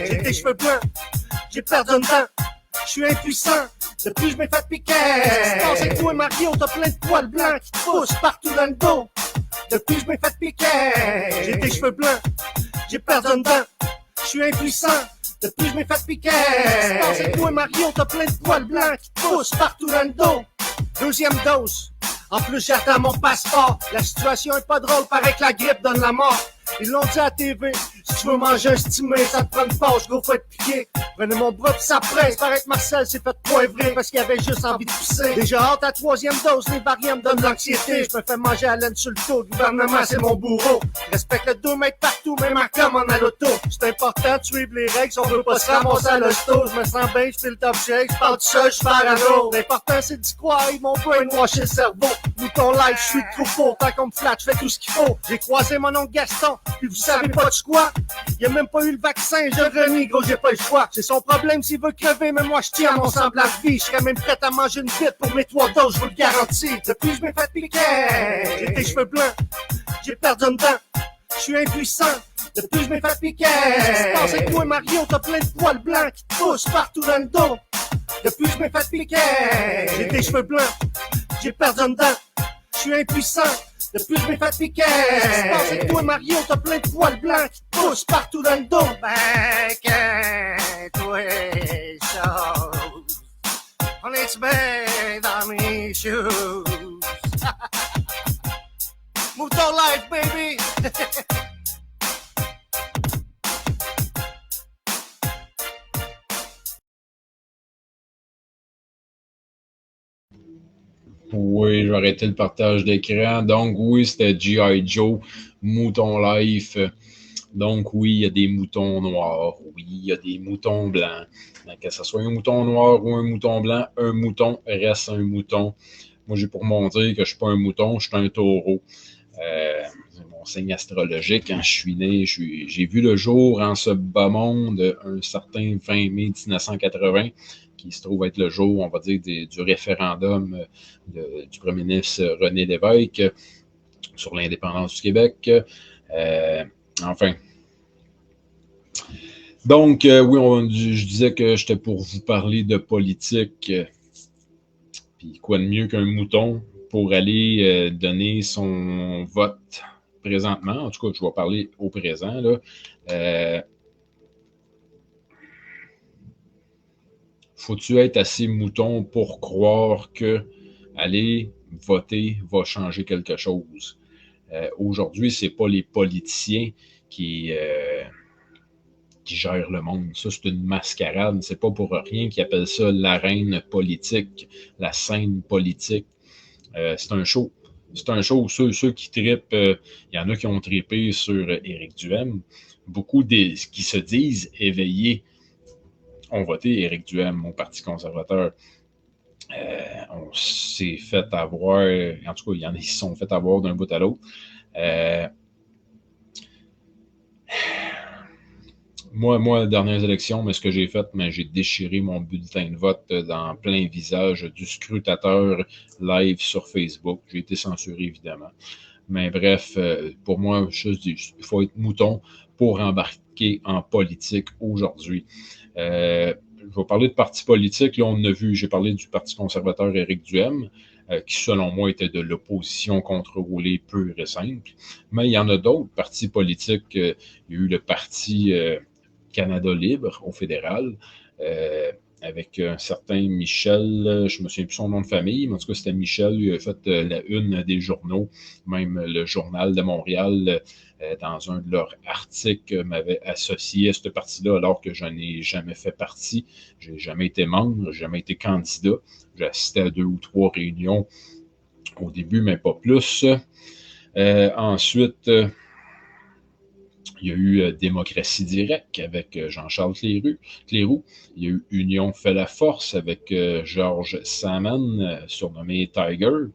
J'ai des cheveux blancs, j'ai perdu une dent. Je suis impuissant, depuis je m'ai fait piquer. Qu'est-ce avec toi, Mario, t'as plein de poils blancs qui te poussent partout dans le dos. Depuis je m'ai fait piquer. J'ai des cheveux blancs, j'ai perdu une dent. Je suis impuissant, depuis je m'ai fait piquer. Qu'est-ce avec toi, Mario, t'as plein de poils blancs qui te poussent partout dans le dos. Deuxième dose. En plus, j'attends mon passeport. La situation est pas drôle, paraît que la grippe donne la mort. Ils l'ont dit à la TV. Si tu veux manger un stimé, ça te prend une pause, gros, faut être piqué. Prenez mon bras pis ça presse. Paraît que Marcel s'est fait poivrer parce qu'il avait juste envie de pousser. Déjà hâte à la 3e dose, les variants me donnent de l'anxiété. Je me fais manger à laine sur le dos. Le gouvernement, c'est mon bourreau. Respecte le 2 mètres partout, même en commande à l'auto. C'est important de suivre les règles si on veut pas se ramasser à l'hosto. Je me sens bien, je fais le top shake, je parle tout seul, je suis parano. L'important, c'est d'y croire, ils m'ont brainwashé le cerveau. Mouton live, je suis trop faux. Tant qu'on me flatte, je fais tout ce qu'il faut. J'ai croisé mon oncle Gaston, puis vous savez pas de quoi. Il a même pas eu le vaccin, je renie, gros, j'ai pas le choix. C'est son problème s'il veut crever, mais moi je tiens à mon semblable vie. Je serais même prêt à manger une bite pour mes 3 doses, je vous le garantis. Depuis je m'ai fait piquer, j'ai des cheveux blancs, j'ai perdu une dent, je suis impuissant. Depuis je m'ai fait piquer. Qu'est-ce avec toi, Mario, t'as plein de poils blancs qui te poussent partout dans le dos. Depuis je m'ai fait piquer, j'ai des cheveux blancs, j'ai perdu une dent, je suis impuissant. Depuis je m'ai fait piquer. Qu'est-ce avec toi, Mario, t'as plein de poils blancs qui te poussent partout dans le dos. Ben, que toi, chose, on est bien dans mes shoes. Mouton life, baby. Oui, je vais arrêter le partage d'écran. Donc, oui, c'était G.I. Joe, Mouton Life. Donc, oui, il y a des moutons noirs. Oui, il y a des moutons blancs. Que ce soit un mouton noir ou un mouton blanc, un mouton reste un mouton. Moi, j'ai pour mon dire que je ne suis pas un mouton, je suis un taureau. C'est mon signe astrologique. Quand je suis né, j'ai vu le jour en ce bas monde un certain 20 mai 1980. Qui se trouve être le jour, on va dire, du référendum du premier ministre René Lévesque sur l'indépendance du Québec. Enfin. Donc, oui, je disais que j'étais pour vous parler de politique. Puis quoi de mieux qu'un mouton pour aller donner son vote présentement. En tout cas, je vais parler au présent. Là. Faut-tu être assez mouton pour croire que aller voter va changer quelque chose? Aujourd'hui, ce n'est pas les politiciens qui gèrent le monde. Ça, c'est une mascarade. C'est pas pour rien qu'ils appellent ça l'arène politique, la scène politique. C'est un show. C'est un show. Ceux qui trippent, il y en a qui ont trippé sur Éric Duhem. Beaucoup qui se disent éveillés ont voté Éric Duhem au Parti conservateur. On s'est fait avoir, en tout cas, il y en a qui se sont fait avoir d'un bout à l'autre. Moi, dernières élections, mais ce que j'ai fait, j'ai déchiré mon bulletin de vote dans plein visage du scrutateur live sur Facebook. J'ai été censuré, évidemment. Mais bref, pour moi, je dis, il faut être mouton pour embarquer en politique aujourd'hui. Je vais parler de parti politique. Là, on a vu, j'ai parlé du Parti conservateur Éric Duhem, qui, selon moi, était de l'opposition contrôlée pure et simple. Mais il y en a d'autres partis politiques. Il y a eu le Parti Canada libre au fédéral, avec un certain Michel, je me souviens plus son nom de famille, mais en tout cas, c'était Michel, il a fait la une des journaux, même le Journal de Montréal, dans un de leurs articles, m'avait associé à ce parti-là, alors que je n'ai jamais fait partie. Je n'ai jamais été membre, je n'ai jamais été candidat. J'ai assisté à 2 ou 3 réunions au début, mais pas plus. Ensuite, il y a eu Démocratie directe avec Jean-Charles Cléroux. Il y a eu Union fait la force avec Georges Salmon, surnommé Tiger.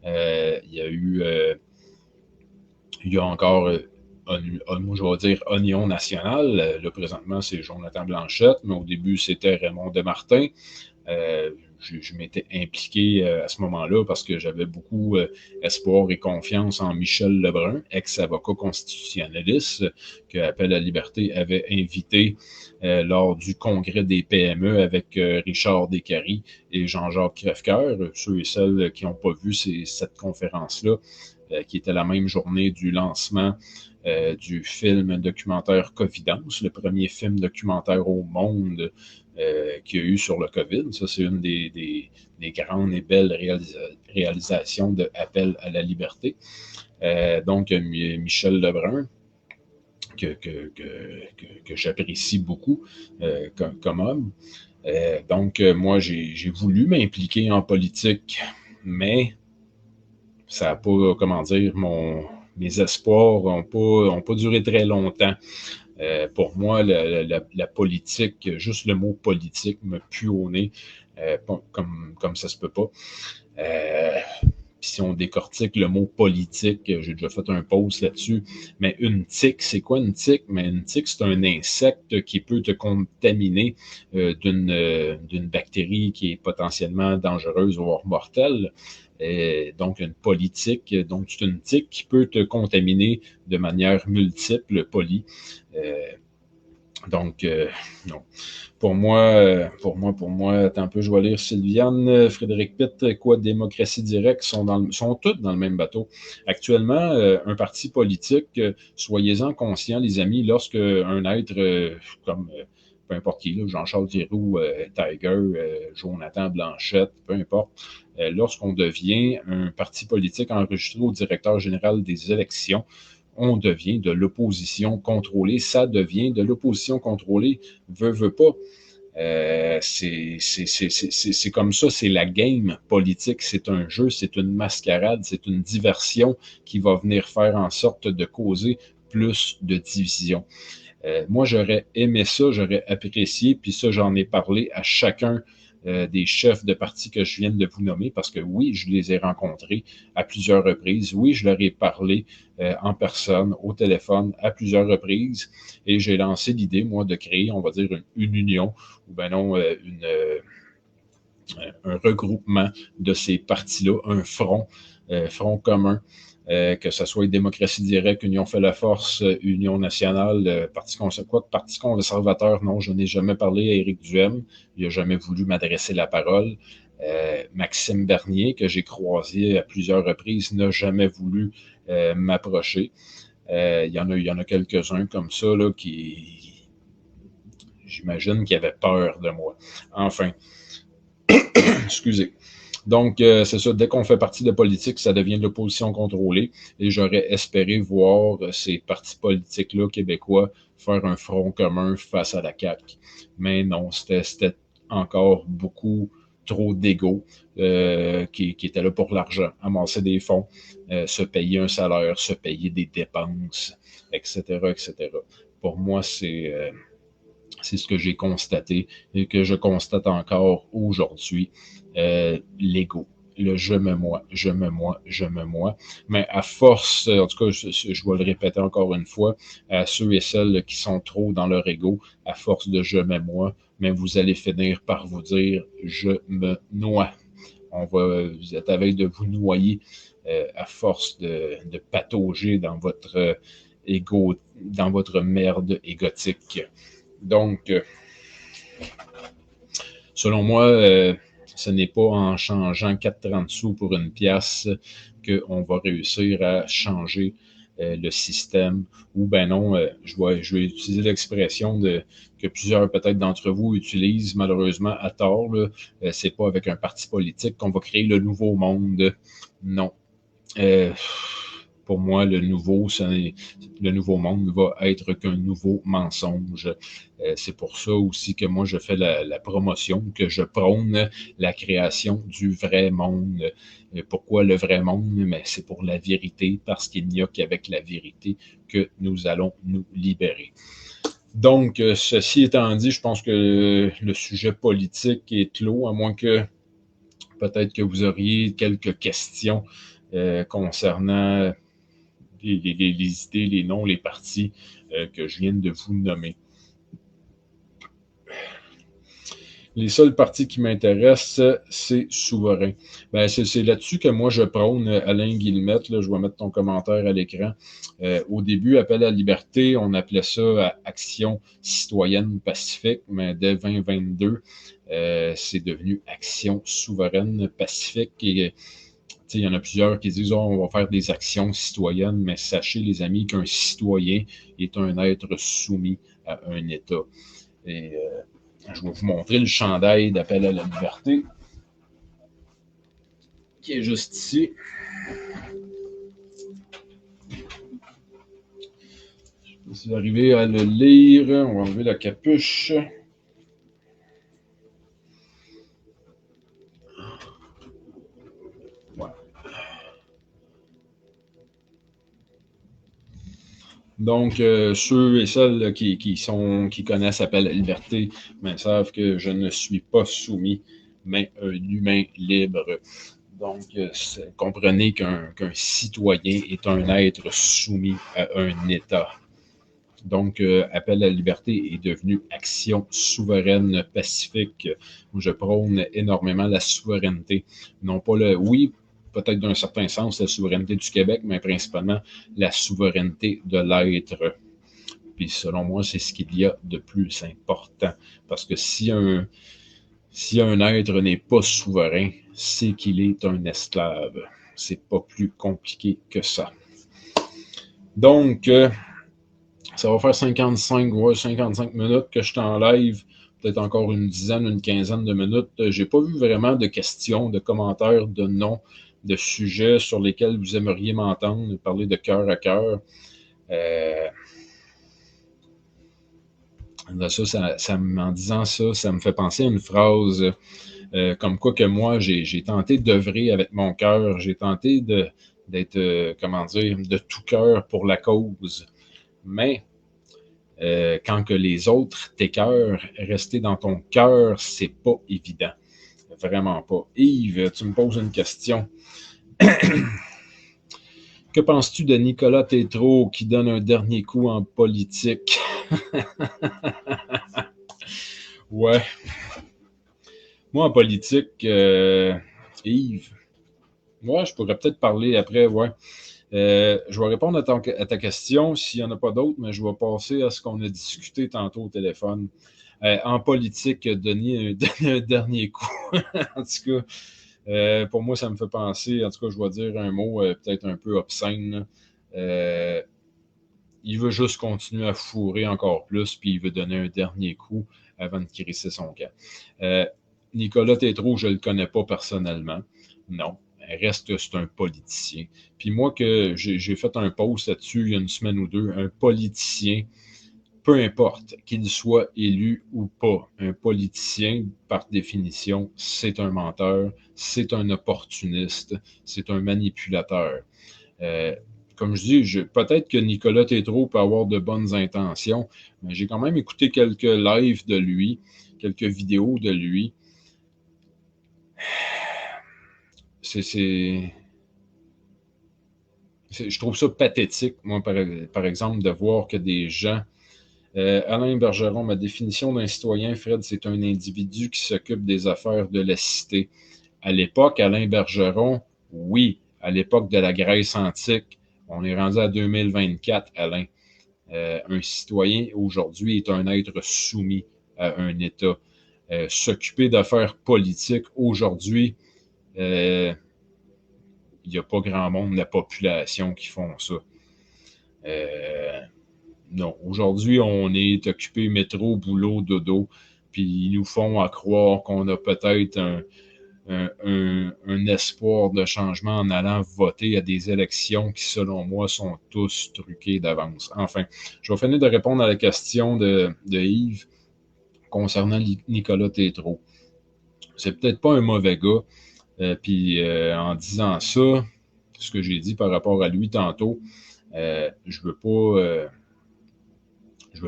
Il y a encore, moi je vais dire Oignon National. Là, présentement, c'est Jonathan Blanchette, mais au début, c'était Raymond Desmartins. Je m'étais impliqué à ce moment-là parce que j'avais beaucoup espoir et confiance en Michel Lebrun, ex-avocat constitutionnaliste, que Appel à la liberté avait invité lors du congrès des PME avec Richard Descaries et Jean-Jacques Crèvecoeur. Ceux et celles qui n'ont pas vu cette conférence-là, qui était la même journée du lancement du film documentaire Covidence, le premier film documentaire au monde qu'il y a eu sur le COVID. Ça, c'est une des grandes et belles réalisations de Appel à la liberté. Donc, Michel Lebrun, que j'apprécie beaucoup comme homme. Donc, moi, j'ai voulu m'impliquer en politique, mais ça n'a pas, comment dire, mes espoirs n'ont pas duré très longtemps. Pour moi, la politique, juste le mot politique me pue au nez, comme ça se peut pas. Si on décortique le mot politique, j'ai déjà fait un post là-dessus, mais une tique, c'est quoi une tique? Mais une tique, c'est un insecte qui peut te contaminer d'une bactérie qui est potentiellement dangereuse, voire mortelle. Donc, une politique, donc c'est une tique qui peut te contaminer de manière multiple, polie. Donc, non. Pour moi, attends un peu, je vais lire Sylviane, Frédéric Pitt, quoi, Démocratie directe, sont toutes dans le même bateau. Actuellement, un parti politique, soyez-en conscients, les amis, lorsque un être comme peu importe qui, Jean-Charles Cléroux, Tiger, Jonathan Blanchette, peu importe, lorsqu'on devient un parti politique enregistré au directeur général des élections, on devient de l'opposition contrôlée. Ça devient de l'opposition contrôlée. Veut pas. C'est comme ça, c'est la game politique. C'est un jeu, c'est une mascarade, c'est une diversion qui va venir faire en sorte de causer plus de division. Moi, j'aurais aimé ça, j'aurais apprécié, puis ça, j'en ai parlé à chacun des chefs de parti que je viens de vous nommer, parce que oui, je les ai rencontrés à plusieurs reprises. Oui, je leur ai parlé en personne, au téléphone, à plusieurs reprises, et j'ai lancé l'idée, moi, de créer, on va dire, une union, ou ben non, un regroupement de ces partis-là, un front commun que ce soit Démocratie directe, Union fait la force, Union nationale, Parti conservateur, non, je n'ai jamais parlé à Éric Duhem. Il n'a jamais voulu m'adresser la parole. Maxime Bernier, que j'ai croisé à plusieurs reprises, n'a jamais voulu m'approcher. Il y en a quelques-uns comme ça là, qui, j'imagine, qui avaient peur de moi. Enfin, excusez. Donc, c'est ça, dès qu'on fait partie de politique, ça devient de l'opposition contrôlée. Et j'aurais espéré voir ces partis politiques-là québécois faire un front commun face à la CAQ. Mais non, c'était encore beaucoup trop d'égos qui étaient là pour l'argent, amasser des fonds, se payer un salaire, se payer des dépenses, etc., etc. Pour moi, c'est ce que j'ai constaté et que je constate encore aujourd'hui. L'ego, le je me moi, je me moi, je me moi. Mais à force, en tout cas, je vais le répéter encore une fois, à ceux et celles qui sont trop dans leur ego, à force de je me moi, mais vous allez finir par vous dire je me noie. Vous êtes à veille de vous noyer à force de patauger dans votre ego, dans votre merde égotique. Donc, selon moi, ce n'est pas en changeant 4,30 sous pour une pièce qu'on va réussir à changer le système. Ou ben non, je vais utiliser l'expression que plusieurs peut-être d'entre vous utilisent malheureusement à tort. C'est pas avec un parti politique qu'on va créer le nouveau monde. Non. Pour moi, le nouveau monde va être qu'un nouveau mensonge. C'est pour ça aussi que moi, je fais la promotion, que je prône la création du vrai monde. Pourquoi le vrai monde? Mais c'est pour la vérité, parce qu'il n'y a qu'avec la vérité que nous allons nous libérer. Donc, ceci étant dit, je pense que le sujet politique est clos, à moins que peut-être que vous auriez quelques questions concernant les idées, les noms, les partis que je viens de vous nommer. Les seuls partis qui m'intéressent, c'est souverain. Ben, c'est là-dessus que moi je prône, Alain Guillemette, là, je vais mettre ton commentaire à l'écran. Au début, Appel à la liberté, on appelait ça Action citoyenne pacifique, mais dès 2022, c'est devenu Action souveraine pacifique. Et il y en a plusieurs qui disent on va faire des actions citoyennes, mais sachez, les amis, qu'un citoyen est un être soumis à un État. Et je vais vous montrer le chandail d'Appel à la liberté, qui est juste ici. Si vous arrivez à le lire, on va enlever la capuche. Donc, ceux et celles qui connaissent Appel à la liberté, mais savent que je ne suis pas soumis, mais un humain libre. Donc, comprenez qu'un citoyen est un être soumis à un État. Donc, Appel à la liberté est devenu Action souveraine pacifique, où je prône énormément la souveraineté. Non pas oui, peut-être d'un certain sens, la souveraineté du Québec, mais principalement la souveraineté de l'être. Puis selon moi, c'est ce qu'il y a de plus important. Parce que si un être n'est pas souverain, c'est qu'il est un esclave. C'est pas plus compliqué que ça. Donc, ça va faire 55 minutes que je suis en live. Peut-être encore une quinzaine de minutes. J'ai pas vu vraiment de questions, de commentaires, de noms, de sujets sur lesquels vous aimeriez m'entendre parler de cœur à cœur. En disant ça, ça me fait penser à une phrase comme quoi que moi, j'ai tenté d'œuvrer avec mon cœur, j'ai tenté d'être, de tout cœur pour la cause. Mais quand que les autres t'écœurent, rester dans ton cœur, c'est pas évident. Vraiment pas. Yves, tu me poses une question. Que penses-tu de Nicolas Tétrault qui donne un dernier coup en politique? Ouais. Moi, en politique, Yves, moi, je pourrais peut-être parler après, ouais. Je vais répondre à ta question s'il n'y en a pas d'autres, mais je vais passer à ce qu'on a discuté tantôt au téléphone. En politique, donner un dernier coup. En tout cas, pour moi, ça me fait penser, en tout cas, je vais dire un mot peut-être un peu obscène. Il veut juste continuer à fourrer encore plus, puis il veut donner un dernier coup avant de crisser son camp. Nicolas Tétrault, je ne le connais pas personnellement. Non. Reste que c'est un politicien. Puis moi, que j'ai fait un post là-dessus il y a une semaine ou deux, un politicien, peu importe qu'il soit élu ou pas, un politicien, par définition, c'est un menteur, c'est un opportuniste, c'est un manipulateur. Comme je dis, peut-être que Nicolas Tétrault peut avoir de bonnes intentions, mais j'ai quand même écouté quelques lives de lui, quelques vidéos de lui. Je trouve ça pathétique, moi, par exemple, de voir que des gens... Alain Bergeron, ma définition d'un citoyen, Fred, c'est un individu qui s'occupe des affaires de la cité. À l'époque, Alain Bergeron, oui, à l'époque de la Grèce antique, on est rendu à 2024, Alain. Un citoyen, aujourd'hui, est un être soumis à un État. S'occuper d'affaires politiques, aujourd'hui, il n'y a pas grand monde de la population qui font ça. Non, aujourd'hui, on est occupé métro, boulot, dodo, puis ils nous font à croire qu'on a peut-être un espoir de changement en allant voter à des élections qui, selon moi, sont tous truquées d'avance. Enfin, je vais finir de répondre à la question de Yves concernant Nicolas Tétrault. C'est peut-être pas un mauvais gars, puis en disant ça, ce que j'ai dit par rapport à lui tantôt, je veux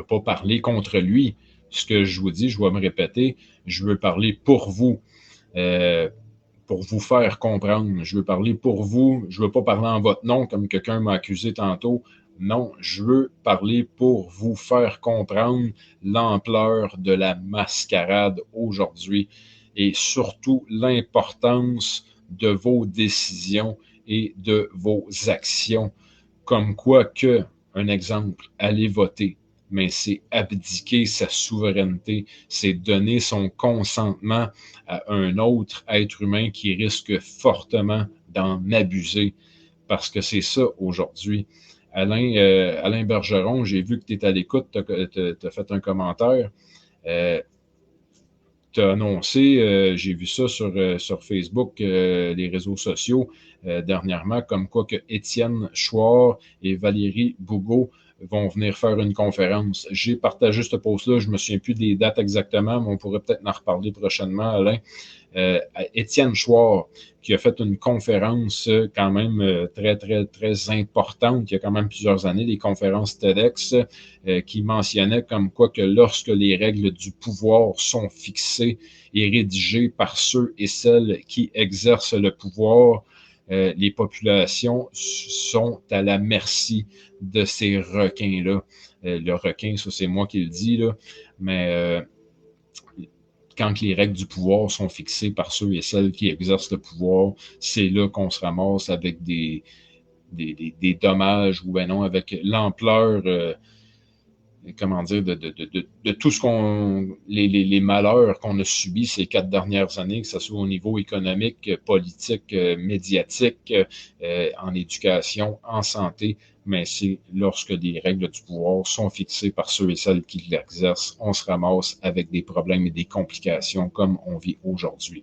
pas parler contre lui. Ce que je vous dis, je vais me répéter, je veux parler pour vous faire comprendre. Je veux parler pour vous. Je veux pas parler en votre nom comme quelqu'un m'a accusé tantôt. Non, je veux parler pour vous faire comprendre l'ampleur de la mascarade aujourd'hui et surtout l'importance de vos décisions et de vos actions. Comme quoi que, un exemple, aller voter, mais c'est abdiquer sa souveraineté, c'est donner son consentement à un autre être humain qui risque fortement d'en abuser, parce que c'est ça aujourd'hui. Alain Bergeron, j'ai vu que tu es à l'écoute, tu as fait un commentaire, tu as annoncé, j'ai vu ça sur Facebook, les réseaux sociaux, dernièrement, comme quoi que Étienne Chouard et Valérie Bougaud vont venir faire une conférence. J'ai partagé ce post-là, je ne me souviens plus des dates exactement, mais on pourrait peut-être en reparler prochainement, Alain. Étienne Chouard, qui a fait une conférence quand même très, très, très importante, il y a quand même plusieurs années, des conférences TEDx, qui mentionnaient comme quoi que lorsque les règles du pouvoir sont fixées et rédigées par ceux et celles qui exercent le pouvoir, les populations sont à la merci de ces requins-là. Le requin, ça c'est moi qui le dis, là, mais quand les règles du pouvoir sont fixées par ceux et celles qui exercent le pouvoir, c'est là qu'on se ramasse avec des dommages ou ben non, avec l'ampleur comment dire, de tout ce les malheurs qu'on a subis ces 4 dernières années, que ce soit au niveau économique, politique, médiatique, en éducation, en santé, mais c'est lorsque les règles du pouvoir sont fixées par ceux et celles qui l'exercent, on se ramasse avec des problèmes et des complications comme on vit aujourd'hui.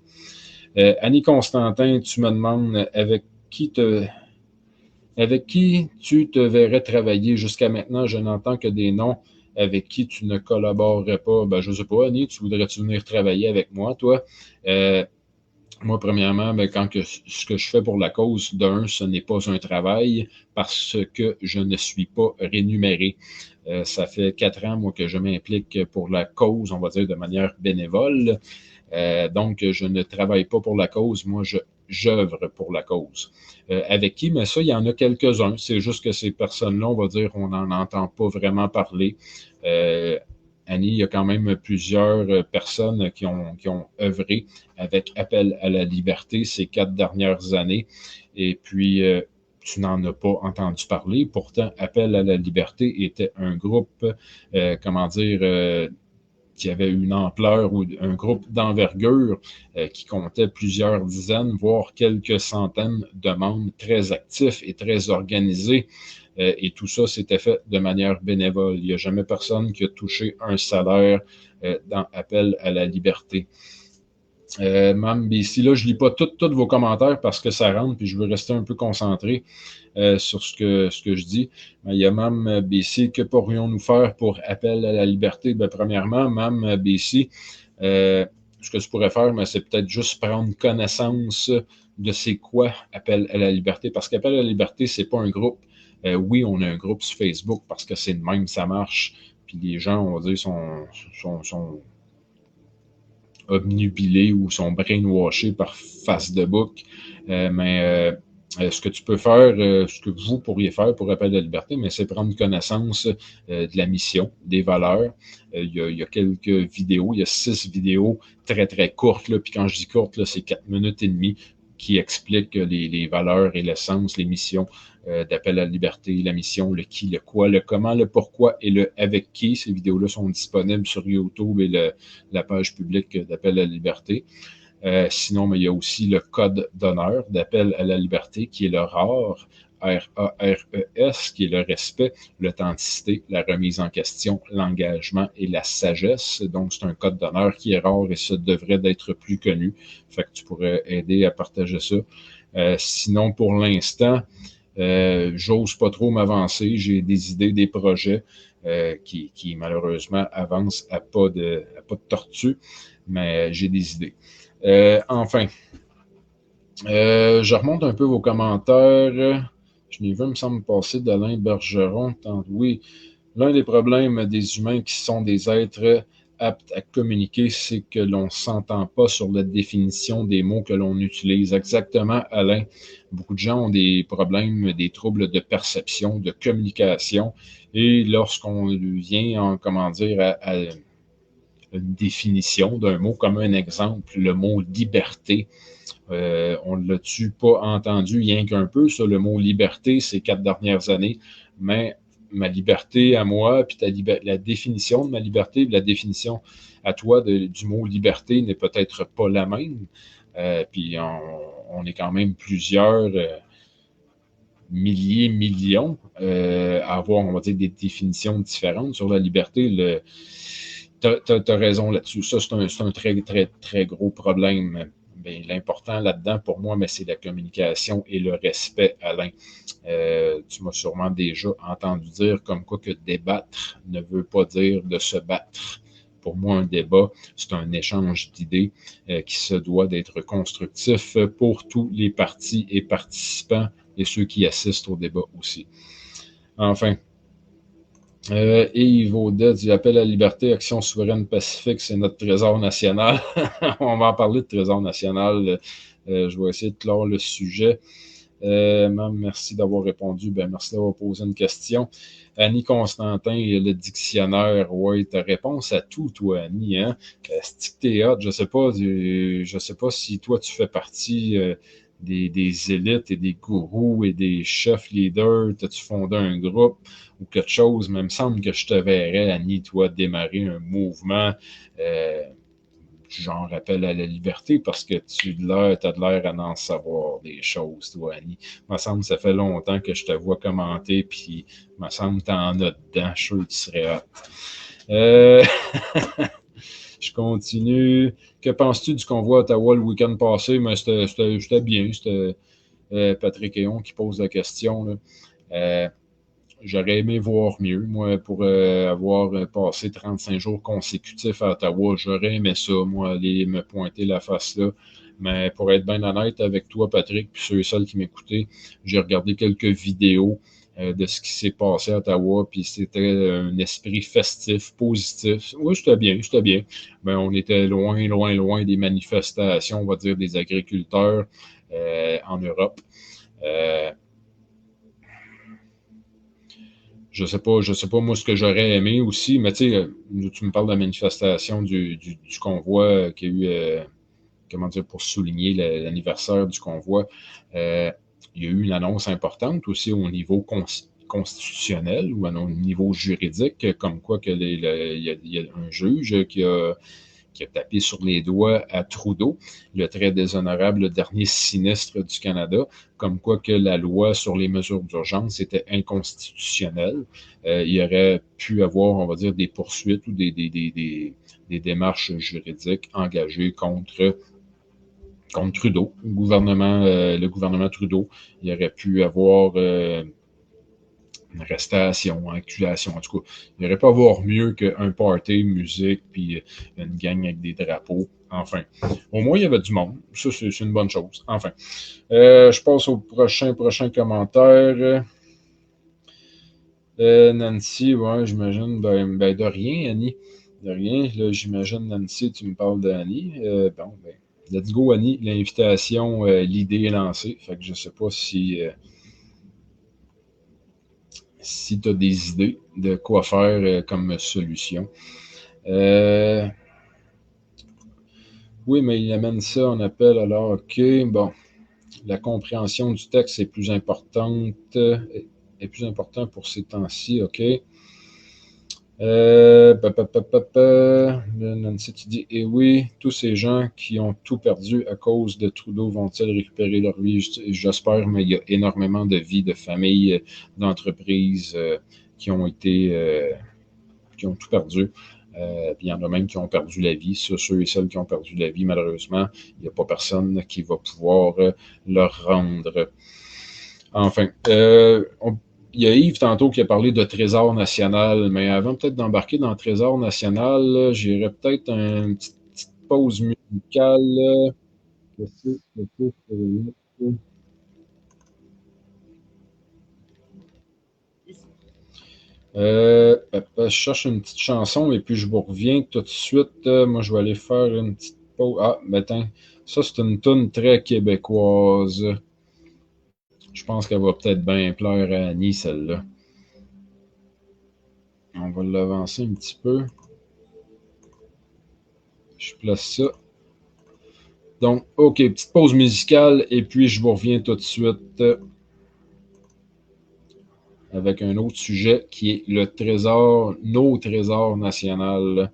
Annie Constantin, tu me demandes avec qui tu te verrais travailler jusqu'à maintenant? Je n'entends que des noms avec qui tu ne collaborerais pas. Ben, je ne sais pas, Annie, voudrais-tu venir travailler avec moi, toi? Moi, premièrement, ce que je fais pour la cause, ce n'est pas un travail parce que je ne suis pas rémunéré. Ça fait 4 ans, moi, que je m'implique pour la cause, on va dire, de manière bénévole. Donc, je ne travaille pas pour la cause. Moi, j'œuvre pour la cause. Avec qui? Mais ça, il y en a quelques-uns. C'est juste que ces personnes-là, on va dire, on n'en entend pas vraiment parler. Annie, il y a quand même plusieurs personnes qui ont œuvré avec Appel à la liberté ces 4 dernières années. Et puis, tu n'en as pas entendu parler. Pourtant, Appel à la liberté était un groupe, qui avait une ampleur ou un groupe d'envergure qui comptait plusieurs dizaines, voire quelques centaines de membres très actifs et très organisés. Et tout ça, s'était fait de manière bénévole. Il n'y a jamais personne qui a touché un salaire dans Appel à la liberté. Mme BC, là, je ne lis pas tous vos commentaires parce que ça rentre, puis je veux rester un peu concentré sur ce que je dis. Il y a Mme BC, que pourrions-nous faire pour Appel à la liberté? Bien, premièrement, Mme BC, ce que je pourrais faire, c'est peut-être juste prendre connaissance de c'est quoi Appel à la liberté, parce qu'Appel à la liberté, c'est pas un groupe. Oui, on a un groupe sur Facebook parce que c'est de même, ça marche, puis les gens, on va dire, sont obnubilés ou sont brainwashés par Facebook. Ce que tu peux faire, ce que vous pourriez faire pour Appel à la liberté, mais c'est prendre connaissance de la mission, des valeurs. Il y a quelques vidéos, il y a 6 vidéos très, très courtes, là, puis quand je dis courtes, là, c'est 4 minutes et demie qui expliquent les valeurs et l'essence, les missions d'Appel à la liberté, la mission, le qui, le quoi, le comment, le pourquoi et le avec qui. Ces vidéos-là sont disponibles sur YouTube et la page publique d'Appel à la liberté. Sinon, mais il y a aussi le code d'honneur d'Appel à la liberté, qui est le RARES, R-A-R-E-S, qui est le respect, l'authenticité, la remise en question, l'engagement et la sagesse. Donc, c'est un code d'honneur qui est rare et ça devrait d'être plus connu. Fait que tu pourrais aider à partager ça. Sinon, pour l'instant, j'ose pas trop m'avancer. J'ai des idées, des projets qui malheureusement avancent à pas de tortue, mais j'ai des idées. Enfin, je remonte un peu vos commentaires. Je n'ai vu, me semble, passer d'Alain Bergeron. Oui, l'un des problèmes des humains qui sont des êtres aptes à communiquer, c'est que l'on ne s'entend pas sur la définition des mots que l'on utilise. Exactement, Alain. Beaucoup de gens ont des problèmes, des troubles de perception, de communication. Et lorsqu'on vient, à une définition d'un mot, comme un exemple, le mot liberté, on ne l'a-tu pas entendu rien qu'un peu, ça, le mot liberté, ces 4 dernières années, mais ma liberté à moi, puis la définition de ma liberté, la définition à toi du mot liberté n'est peut-être pas la même. Puis on est quand même plusieurs milliers, millions à avoir, on va dire, des définitions différentes sur la liberté. T'as raison là-dessus. Ça, c'est un très, très, très gros problème. Bien, l'important là-dedans, pour moi, c'est la communication et le respect, Alain. Tu m'as sûrement déjà entendu dire comme quoi que débattre ne veut pas dire de se battre. Pour moi, un débat, c'est un échange d'idées qui se doit d'être constructif pour tous les partis et participants et ceux qui assistent au débat aussi. Enfin, et Yves Audet dit Appel à la liberté, Action souveraine pacifique, c'est notre trésor national. On va en parler de trésor national. Je vais essayer de clore le sujet. Même, merci d'avoir répondu. Merci d'avoir posé une question. Annie Constantin, le dictionnaire. Oui, ta réponse à tout, toi, Annie. Hein? Stick théâtre, je sais pas si toi, tu fais partie des élites et des gourous et des chefs leaders. T'as-tu fondé un groupe ou quelque chose? Mais il me semble que je te verrais, Annie, toi, démarrer un mouvement genre Appel à la liberté parce que tu as de l'air à en savoir des choses, toi, Annie. Il me semble que ça fait longtemps que je te vois commenter, puis il me semble que tu en as dedans. Je suis sûr que tu serais hot. Je continue. Que penses-tu du convoi à Ottawa le week-end passé? Mais c'était bien. C'était Patrick Héon qui pose la question. J'aurais aimé voir mieux. Moi, pour avoir passé 35 jours consécutifs à Ottawa, j'aurais aimé ça, moi, aller me pointer la face là. Mais pour être bien honnête avec toi, Patrick, puis ceux et celles qui m'écoutaient, j'ai regardé quelques vidéos de ce qui s'est passé à Ottawa, puis c'était un esprit festif, positif. Oui, c'était bien. Mais on était loin des manifestations, on va dire, des agriculteurs en Europe. Je sais pas moi ce que j'aurais aimé aussi, mais tu sais, tu me parles de la manifestation du convoi qu'il y a eu, pour souligner l'anniversaire du convoi. il y a eu une annonce importante aussi au niveau constitutionnel ou au niveau juridique, comme quoi que il y a un juge qui a tapé sur les doigts à Trudeau, le très déshonorable, le dernier sinistre du Canada, comme quoi que la loi sur les mesures d'urgence était inconstitutionnelle. Il y aurait pu avoir, on va dire, des poursuites ou des démarches juridiques engagées contre Trudeau, le gouvernement Trudeau. Il y aurait pu avoir une arrestation, accusation, en tout cas. Il n'y aurait pas à avoir mieux qu'un party, musique, puis une gang avec des drapeaux. Enfin, au moins, il y avait du monde. Ça, c'est une bonne chose. Enfin, je passe au prochain commentaire. Nancy, ouais, j'imagine, ben, de rien, Annie. De rien. Là, j'imagine, Nancy, tu me parles d'Annie. Bon, ben, let's go, Annie. L'invitation, l'idée est lancée. Fait que je ne sais pas si tu as des idées de quoi faire comme solution. Oui, mais il amène ça en appel alors, OK, bon, la compréhension du texte est plus importante, pour ces temps-ci, OK. Nancy, tu dis, eh oui, tous ces gens qui ont tout perdu à cause de Trudeau vont-ils récupérer leur vie? J'espère, mais il y a énormément de vies, de familles, d'entreprises qui ont tout perdu. Puis il y en a même qui ont perdu la vie. Ceux et celles qui ont perdu la vie, malheureusement, il n'y a pas personne qui va pouvoir leur rendre. Enfin, il y a Yves tantôt qui a parlé de Trésor national, mais avant peut-être d'embarquer dans le Trésor national, j'irais peut-être une petite pause musicale. Je cherche une petite chanson et puis je vous reviens tout de suite. Moi, je vais aller faire une petite pause. Ah, ben attends, ça c'est une toune très québécoise. Je pense qu'elle va peut-être bien plaire à Annie, celle-là. On va l'avancer un petit peu. Je place ça. Donc, OK, petite pause musicale et puis je vous reviens tout de suite avec un autre sujet qui est le trésor, nos trésors nationaux.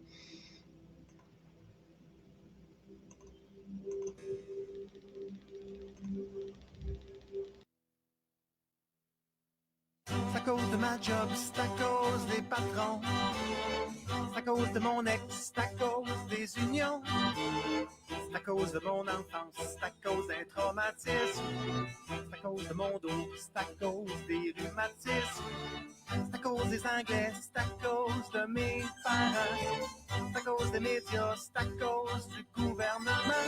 C'est à cause de ma job, c'est à cause des patrons. C'est à cause de mon ex, c'est à cause des unions. C'est à cause de mon enfance, c'est à cause d'un traumatisme. C'est à cause de mon dos, c'est à cause des rhumatismes. C'est à cause des Anglais, c'est à cause de mes parents. C'est à cause des médias, c'est à cause du gouvernement.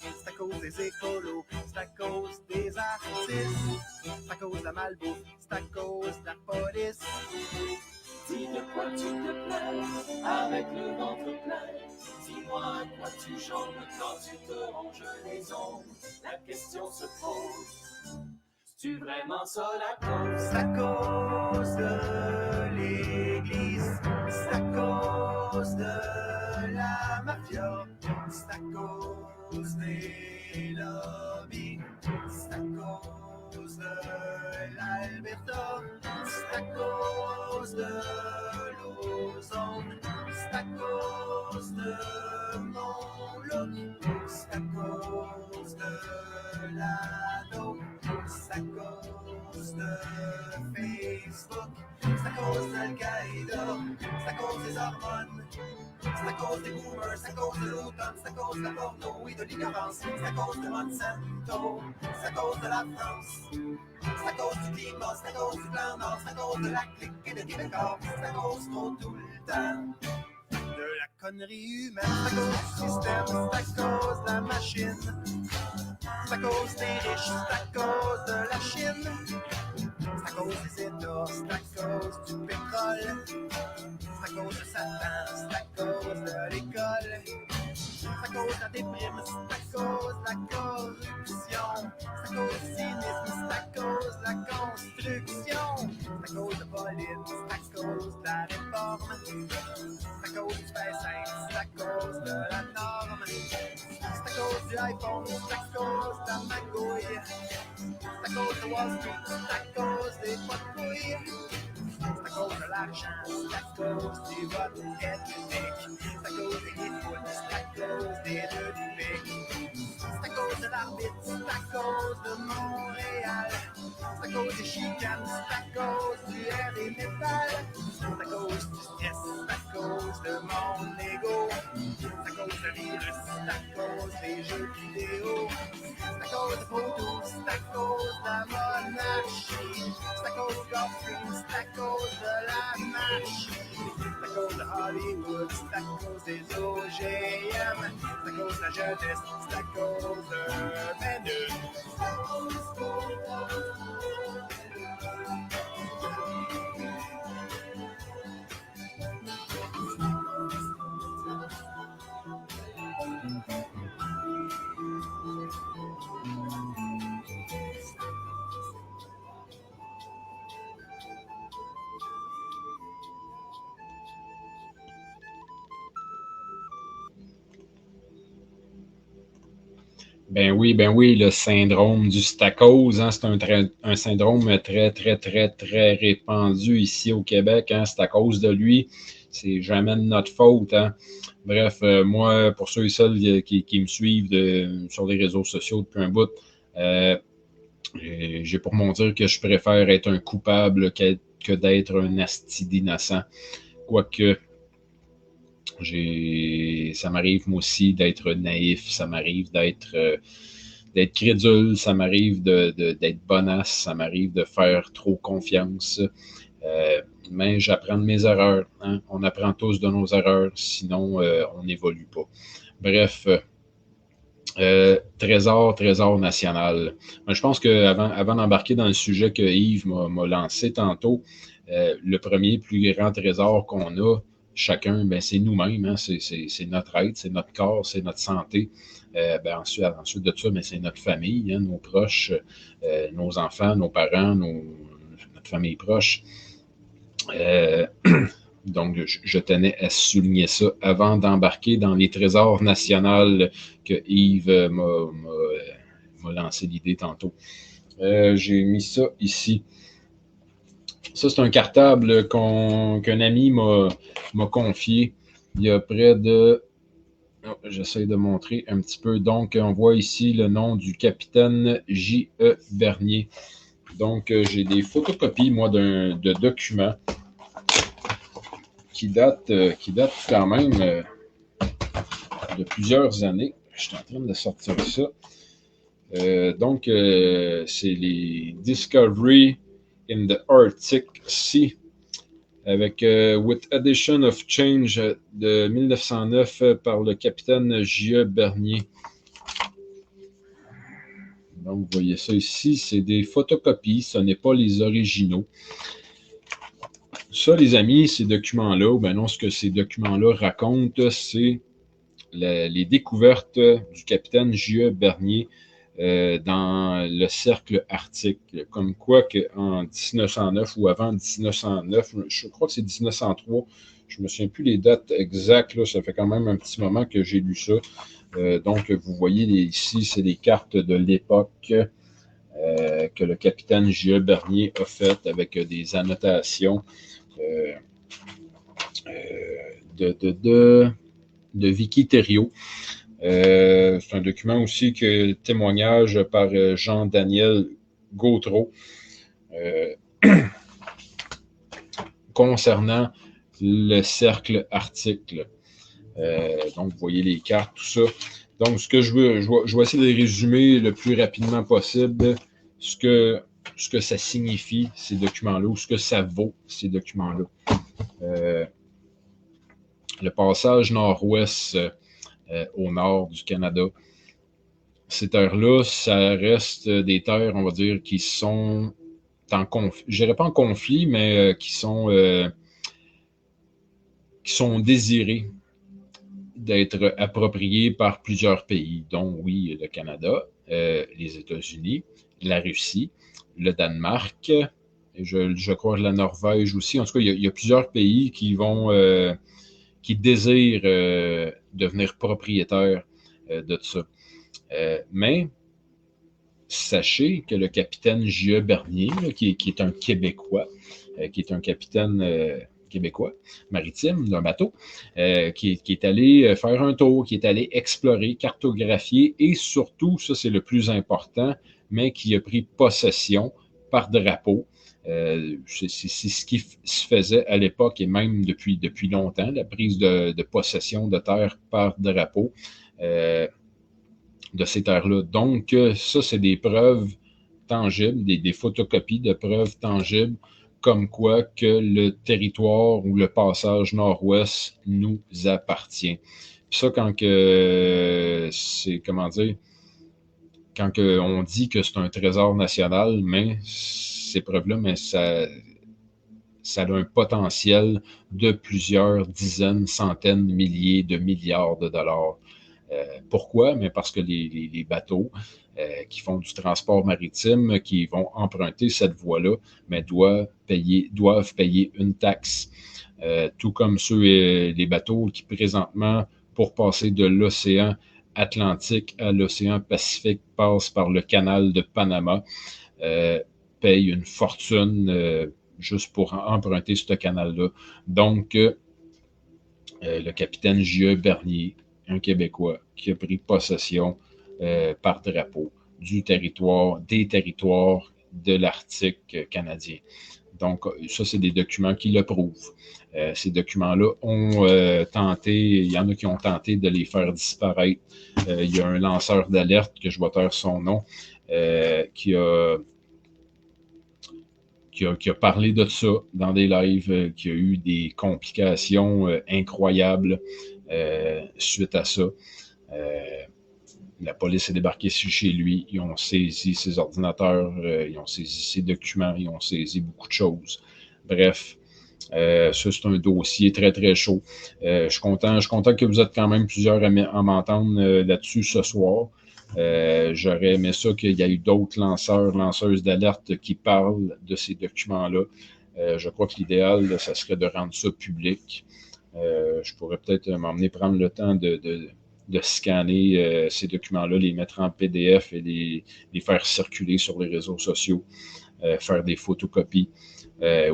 C'est à cause des écolos, c'est à cause des artistes. C'est à cause de la malbouffe, c'est à cause de la police. Dis de quoi tu te plais, avec le ventre plein. Dis-moi à quoi tu jambes quand tu te ronges les ongles. La question se pose, c'est-tu vraiment ça la cause? C'est à cause de l'église, c'est à cause de la mafia, c'est à cause des lobbies, c'est à cause de l'Alberta, c'est à cause de l'ozone, c'est à cause de mon look, c'est à cause de la dope, c'est à cause de Facebook, c'est à cause d'Al-Qaïda, c'est à cause des hormones, c'est à cause des boomers, c'est à cause de l'automne, c'est à cause de la porno et de l'ignorance, c'est à cause de Monsanto, c'est à cause de la France, c'est à cause du climat, c'est à cause du plan nord, c'est à cause de la clique et de Québécois, c'est à cause trop tout le temps de la connerie humaine, c'est à cause du système, c'est à cause de la machine, c'est à cause des riches, c'est à cause de la Chine, c'est à cause des États, c'est à cause du pétrole, c'est à cause de Satan, c'est à cause de l'école, c'est à cause de la déprime, c'est à cause de la corruption, c'est à cause du cynisme, c'est à cause de la construction, c'est à cause de Pauline, c'est à cause de la réforme, c'est à cause du fait c'est à cause de la norme, c'est à cause du iPhone, c'est à cause de la magouille, c'est à à cause de Wall Street, c'est à cause des potes couilles. C'est à cause de l'argent, c'est à cause des votes ethniques. C'est à cause des guides, c'est à cause des deux du pic. C'est à cause de l'arbitre, c'est à cause de Montréal. C'est à cause des chicanes, c'est à cause du air des métals. C'est à cause du stress, c'est à cause de mon ego. C'est à cause de virus, c'est à cause des jeux vidéo. C'est à cause de photos, c'est à cause de la monarchie. C'est à cause du Gulf Stream, c'est à cause de la machine. C'est à cause de Hollywood, c'est à cause des OGM. C'est à cause de la jeunesse, c'est à cause de Menu. Ben oui, le syndrome du stacose, hein, c'est un syndrome très répandu ici au Québec. Hein, c'est à cause de lui. C'est jamais de notre faute. Hein. Bref, moi, pour ceux et celles qui me suivent sur les réseaux sociaux depuis un bout, j'ai pour mon dire que je préfère être un coupable que d'être un asti d'innocent. Quoique, ça m'arrive moi aussi d'être naïf, ça m'arrive d'être crédule, ça m'arrive d'être bonasse, ça m'arrive de faire trop confiance. Mais j'apprends de mes erreurs. Hein? On apprend tous de nos erreurs, sinon on n'évolue pas. Bref, trésor national. Je pense qu'avant d'embarquer dans le sujet que Yves m'a lancé tantôt, le premier plus grand trésor qu'on a, chacun, ben, c'est nous-mêmes, hein? C'est notre être, c'est notre corps, c'est notre santé. Ensuite de ça, ben, c'est notre famille, hein? Nos proches, nos enfants, nos parents, notre famille proche. Donc, je tenais à souligner ça avant d'embarquer dans les trésors nationaux que Yves m'a lancé l'idée tantôt. J'ai mis ça ici. Ça, c'est un cartable qu'un ami m'a confié il y a près de... Oh, j'essaie de montrer un petit peu. Donc, on voit ici le nom du capitaine J.E. Bernier. Donc, j'ai des photocopies, moi, de documents qui datent quand même de plusieurs années. Je suis en train de sortir ça. Donc, c'est les Discovery in the Arctic Sea avec With Addition of Change de 1909 par le capitaine J.E. Bernier. Donc, vous voyez ça ici, c'est des photocopies, ce n'est pas les originaux. Ça, les amis, ces documents-là, ben non, ce que ces documents-là racontent, c'est les découvertes du capitaine J.E. Bernier dans le cercle arctique. Comme quoi qu'en 1909 ou avant 1909, je crois que c'est 1903, je ne me souviens plus les dates exactes, là, ça fait quand même un petit moment que j'ai lu ça. Donc, vous voyez ici, c'est des cartes de l'époque que le capitaine J.E. Bernier a faites avec des annotations de Vicky Thériault. C'est un document aussi que témoignage par Jean-Daniel Gautreau concernant le cercle arctique. Donc, vous voyez les cartes, tout ça. Donc, ce que je vais essayer de résumer le plus rapidement possible ce que ça signifie, ces documents-là, ou ce que ça vaut, ces documents-là. Le passage nord-ouest au nord du Canada. Ces terres-là, ça reste des terres, on va dire, qui sont en conflit. Je dirais pas en conflit, mais qui sont désirées d'être appropriées par plusieurs pays, dont, oui, le Canada, les États-Unis, la Russie, le Danemark, et je crois la Norvège aussi. En tout cas, il y a plusieurs pays qui désirent devenir propriétaires de ça. Mais sachez que le capitaine J.E. Bernier, là, qui est un Québécois, qui est un capitaine québécois maritime d'un bateau, qui est allé faire un tour, qui est allé explorer, cartographier et surtout, ça c'est le plus important, mais qui a pris possession par drapeau. C'est ce qui se faisait à l'époque et même depuis longtemps, la prise de possession de terre par drapeau de ces terres-là. Donc, ça, c'est des preuves tangibles, des photocopies de preuves tangibles comme quoi que le territoire ou le passage nord-ouest nous appartient. Puis ça, quand que c'est, comment dire, quand que on dit que c'est un trésor national, mais ces preuves-là, mais ça a un potentiel de plusieurs dizaines, centaines, milliers de milliards de dollars. Pourquoi? Mais parce que les bateaux qui font du transport maritime, qui vont emprunter cette voie-là, mais doivent payer une taxe. Tout comme les bateaux qui présentement, pour passer de l'océan Atlantique à l'océan Pacifique, passent par le canal de Panama, payent une fortune juste pour emprunter ce canal-là. Donc, le capitaine J.E. Bernier, un Québécois, qui a pris possession par drapeau des territoires de l'Arctique canadien. Donc, ça, c'est des documents qui le prouvent. Ces documents-là ont tenté, il y en a qui ont tenté de les faire disparaître. Il y a un lanceur d'alerte, que je vais taire son nom, qui a parlé de ça dans des lives, qui a eu des complications incroyables suite à ça. La police est débarquée chez lui, ils ont saisi ses ordinateurs, ils ont saisi ses documents, ils ont saisi beaucoup de choses. Bref, ça c'est un dossier très très chaud. Je suis content que vous êtes quand même plusieurs à m'entendre là-dessus ce soir. J'aurais aimé ça qu'il y ait eu d'autres lanceuses d'alerte qui parlent de ces documents-là. Je crois que l'idéal, ça serait de rendre ça public. Je pourrais peut-être m'emmener prendre le temps de scanner ces documents-là, les mettre en PDF et les faire circuler sur les réseaux sociaux, faire des photocopies.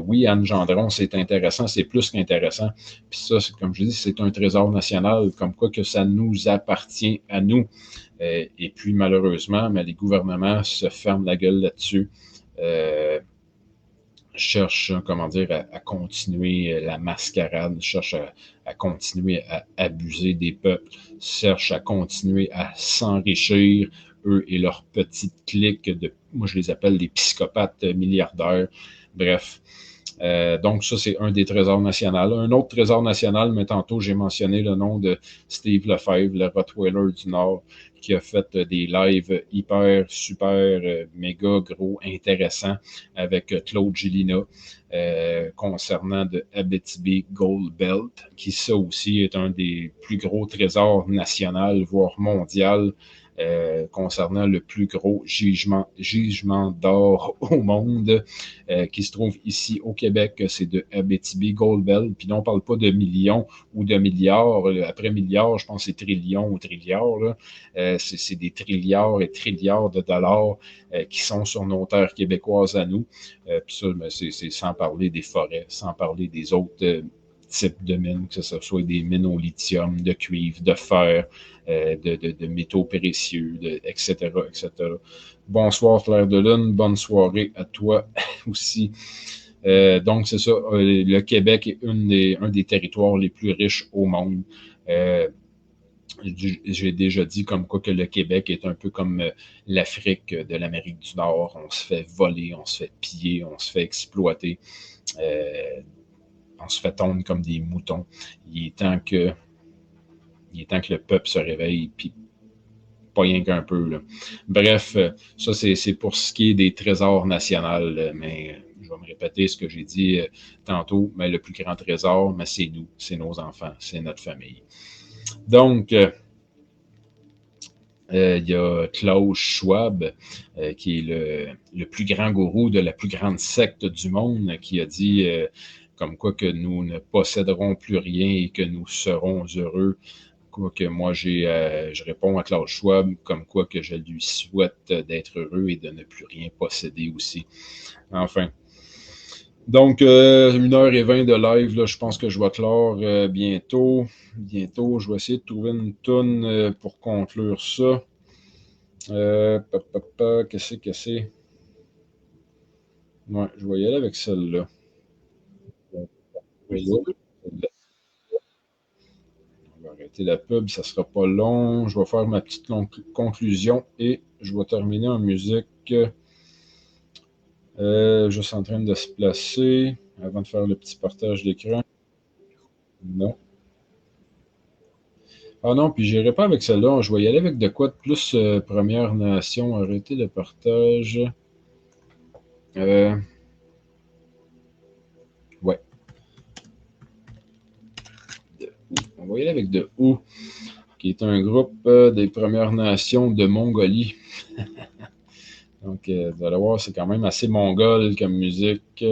Oui, Anne Gendron, c'est intéressant, c'est plus qu'intéressant. Puis ça, comme je dis, c'est un trésor national, comme quoi que ça nous appartient à nous. Et puis, malheureusement, mais les gouvernements se ferment la gueule là-dessus. Cherche, comment dire, à continuer la mascarade, cherche à continuer à abuser des peuples, cherche à continuer à s'enrichir, eux et leur petite clique moi je les appelle des psychopathes milliardaires. Bref. Donc ça, c'est un des trésors nationaux. Un autre trésor national, mais tantôt j'ai mentionné le nom de Steve Lefebvre, le Rottweiler du Nord, qui a fait des lives hyper, super, méga gros, intéressants avec Claude Gélina concernant de Abitibi Gold Belt, qui ça aussi est un des plus gros trésors nationaux, voire mondial, concernant le plus gros gisement d'or au monde qui se trouve ici au Québec, c'est de Abitibi Gold Belt. Puis là, on ne parle pas de millions ou de milliards. Après milliards, je pense que c'est trillions ou trilliards. Là. C'est des trilliards et trilliards de dollars qui sont sur nos terres québécoises à nous. Puis ça, c'est sans parler des forêts, sans parler des autres types de mines, que ce soit des mines au lithium, de cuivre, de fer, de métaux précieux, etc., etc. Bonsoir Claire de Lune, bonne soirée à toi aussi. Donc c'est ça, le Québec est un des territoires les plus riches au monde. J'ai déjà dit comme quoi que le Québec est un peu comme l'Afrique de l'Amérique du Nord. On se fait voler, on se fait piller, on se fait exploiter. On se fait tondre comme des moutons. Il est temps que le peuple se réveille, puis pas rien qu'un peu. Là. Bref, ça c'est pour ce qui est des trésors nationaux, mais je vais me répéter ce que j'ai dit tantôt, mais le plus grand trésor, mais c'est nous, c'est nos enfants, c'est notre famille. Donc, il y a Klaus Schwab, qui est le plus grand gourou de la plus grande secte du monde, qui a dit comme quoi que nous ne posséderons plus rien et que nous serons heureux Quoique moi, je réponds à Klaus Schwab comme quoi que je lui souhaite d'être heureux et de ne plus rien posséder aussi. Enfin. Donc, 1h20 de live, là, je pense que je vais clore bientôt. Bientôt, je vais essayer de trouver une toune pour conclure ça. Qu'est-ce que c'est? Ouais, je vais y aller avec celle-là. On va arrêter la pub, ça sera pas long. Je vais faire ma petite conclusion et je vais terminer en musique. Juste en train de se placer avant de faire le petit partage d'écran. Non. Ah non, puis j'irai pas avec celle-là. Je vais y aller avec de quoi de plus Première Nation. Arrêter le partage. Euh, ouais. On va y aller avec de Who, qui est un groupe des Premières Nations de Mongolie. Donc, vous allez voir, c'est quand même assez mongol comme musique.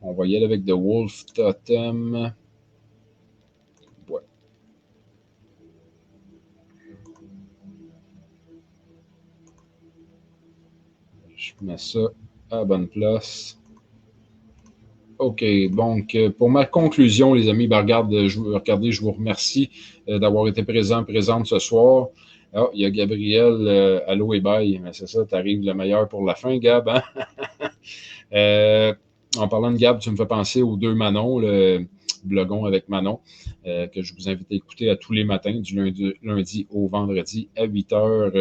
On va y aller avec The Wolf Totem. Ouais. Je mets ça à la bonne place. OK, donc pour ma conclusion, les amis, ben, regardez, je vous remercie d'avoir été présente ce soir. Ah, il y a Gabriel, allô et bye. Mais c'est ça, tu arrives le meilleur pour la fin, Gab. Hein? En parlant de Gab, tu me fais penser aux deux Manon, le blogon avec Manon, que je vous invite à écouter à tous les matins, du lundi au vendredi à 8 heures.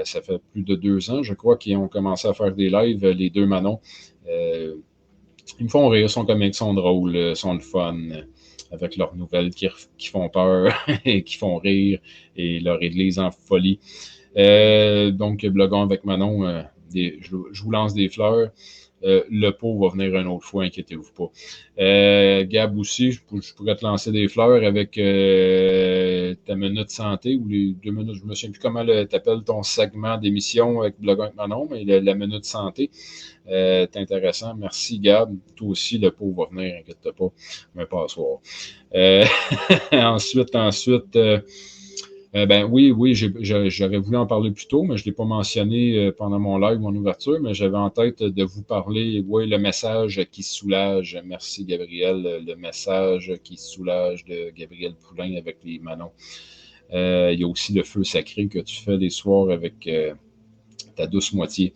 Ça fait plus de 2 ans, je crois, qu'ils ont commencé à faire des lives, les deux Manon. Ils me font rire, sont comiques, sont drôles, sont le fun, avec leurs nouvelles qui font peur et qui font rire, et leur église en folie. Donc, bloguons avec Manon, je vous lance des fleurs. Le pot va venir une autre fois, inquiétez-vous pas. Gab aussi, je pourrais te lancer des fleurs avec ta minute santé ou les 2 minutes, je me souviens plus comment t'appelles ton segment d'émission avec Bloguons avec Manon, mais la minute santé. C'est intéressant. Merci, Gab. Toi aussi, le pot va venir, inquiète pas, mais pas à soir. Ensuite, ben oui, j'aurais voulu en parler plus tôt, mais je ne l'ai pas mentionné pendant mon live, mon ouverture, mais j'avais en tête de vous parler, oui, le message qui soulage. Merci, Gabriel. Le message qui soulage de Gabriel Poulain avec les Manons. Il y a aussi le feu sacré que tu fais les soirs avec ta douce moitié.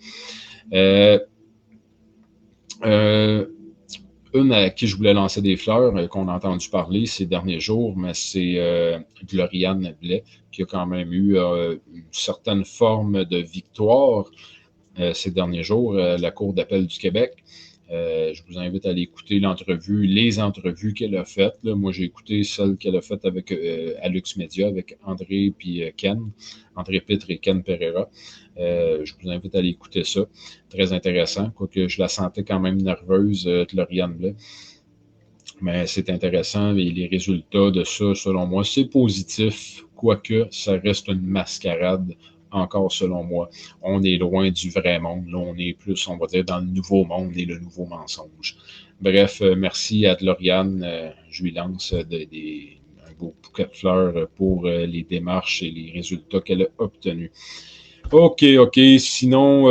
Une à qui je voulais lancer des fleurs, qu'on a entendu parler ces derniers jours, mais c'est Gloriane Blais, qui a quand même eu une certaine forme de victoire ces derniers jours à la Cour d'appel du Québec. Je vous invite à aller écouter les entrevues qu'elle a faites. Là. Moi, j'ai écouté celle qu'elle a faite avec Alux Media, avec André puis Ken, André Pitre et Ken Pereira. Je vous invite à aller écouter ça. Très intéressant, quoique je la sentais quand même nerveuse, Gloriane Blais. Mais c'est intéressant et les résultats de ça, selon moi, c'est positif, quoique ça reste une mascarade encore selon moi. On est loin du vrai monde. Là, on est plus, on va dire, dans le nouveau monde et le nouveau mensonge. Bref, merci à Gloriane. Je lui lance un beau bouquet de fleurs pour les démarches et les résultats qu'elle a obtenus. OK. Sinon,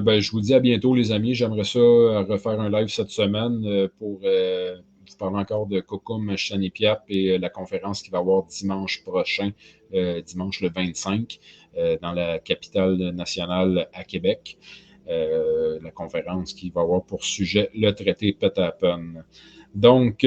ben, je vous dis à bientôt, les amis. J'aimerais ça refaire un live cette semaine pour vous parler encore de Kokum Chanipiap et la conférence qui va avoir dimanche prochain, dimanche le 25, dans la capitale nationale à Québec. La conférence qui va avoir pour sujet le traité Petapon. Donc,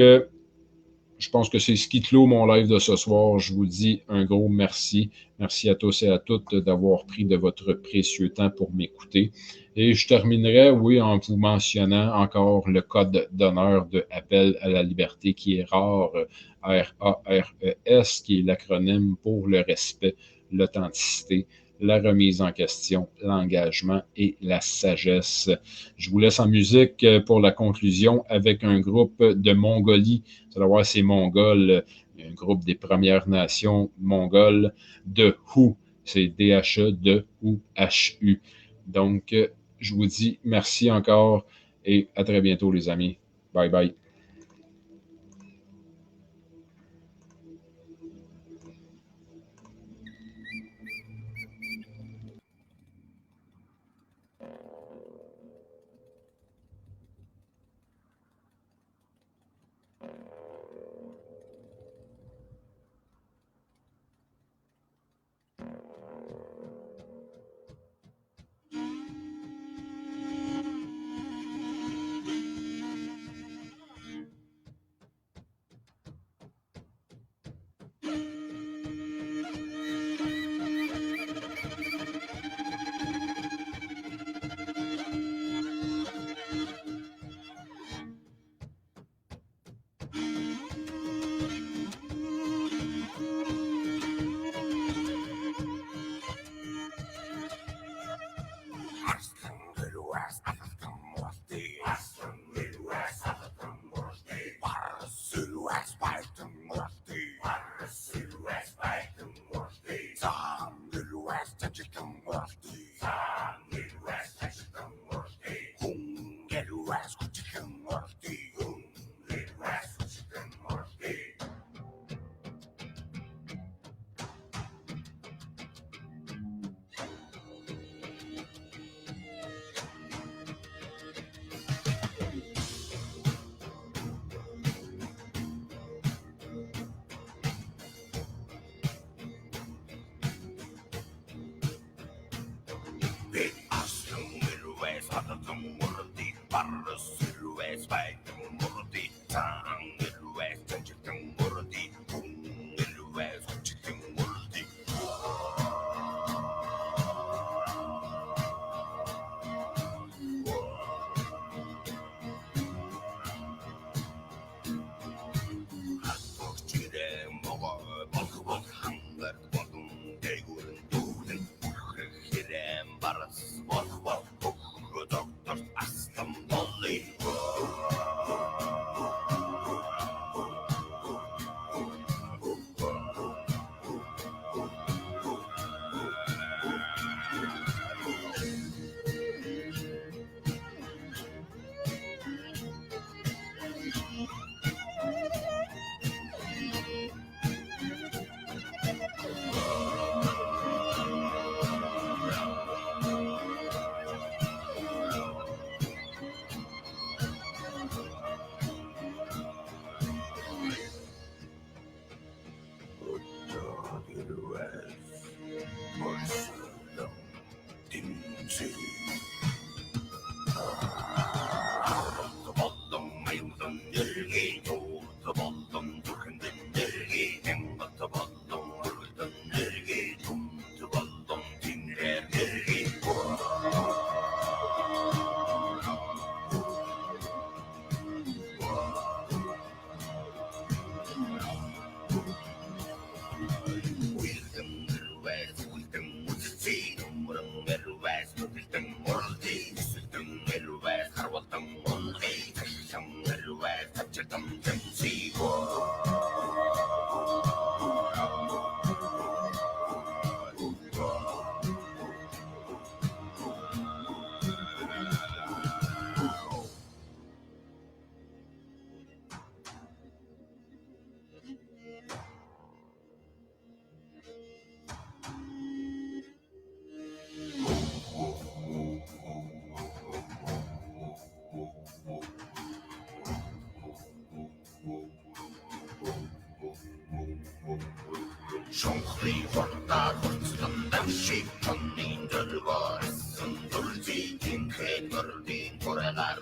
je pense que c'est ce qui clôt mon live de ce soir. Je vous dis un gros merci. Merci à tous et à toutes d'avoir pris de votre précieux temps pour m'écouter. Et je terminerai, oui, en vous mentionnant encore le code d'honneur de Appel à la liberté qui est rare, RARES, qui est l'acronyme pour le respect, l'authenticité, la remise en question, l'engagement et la sagesse. Je vous laisse en musique pour la conclusion avec un groupe de Mongolie. Vous allez voir, c'est Mongol, un groupe des Premières Nations mongoles de Who. C'est D-H-E, de Who, H-U. Donc, je vous dis merci encore et à très bientôt, les amis. Bye bye.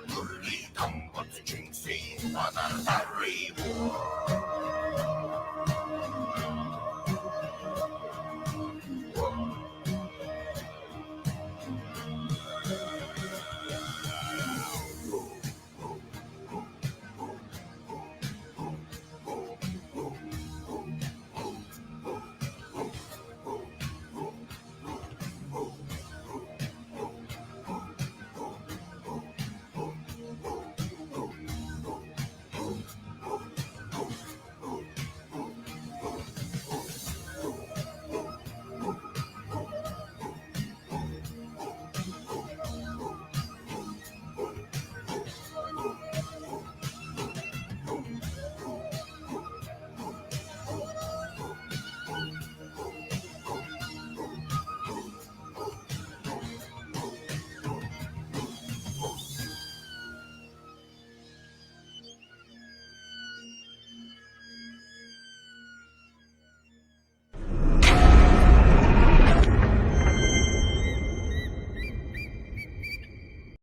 Nordi, Tambot, Jinxie, Mother, Harry, War.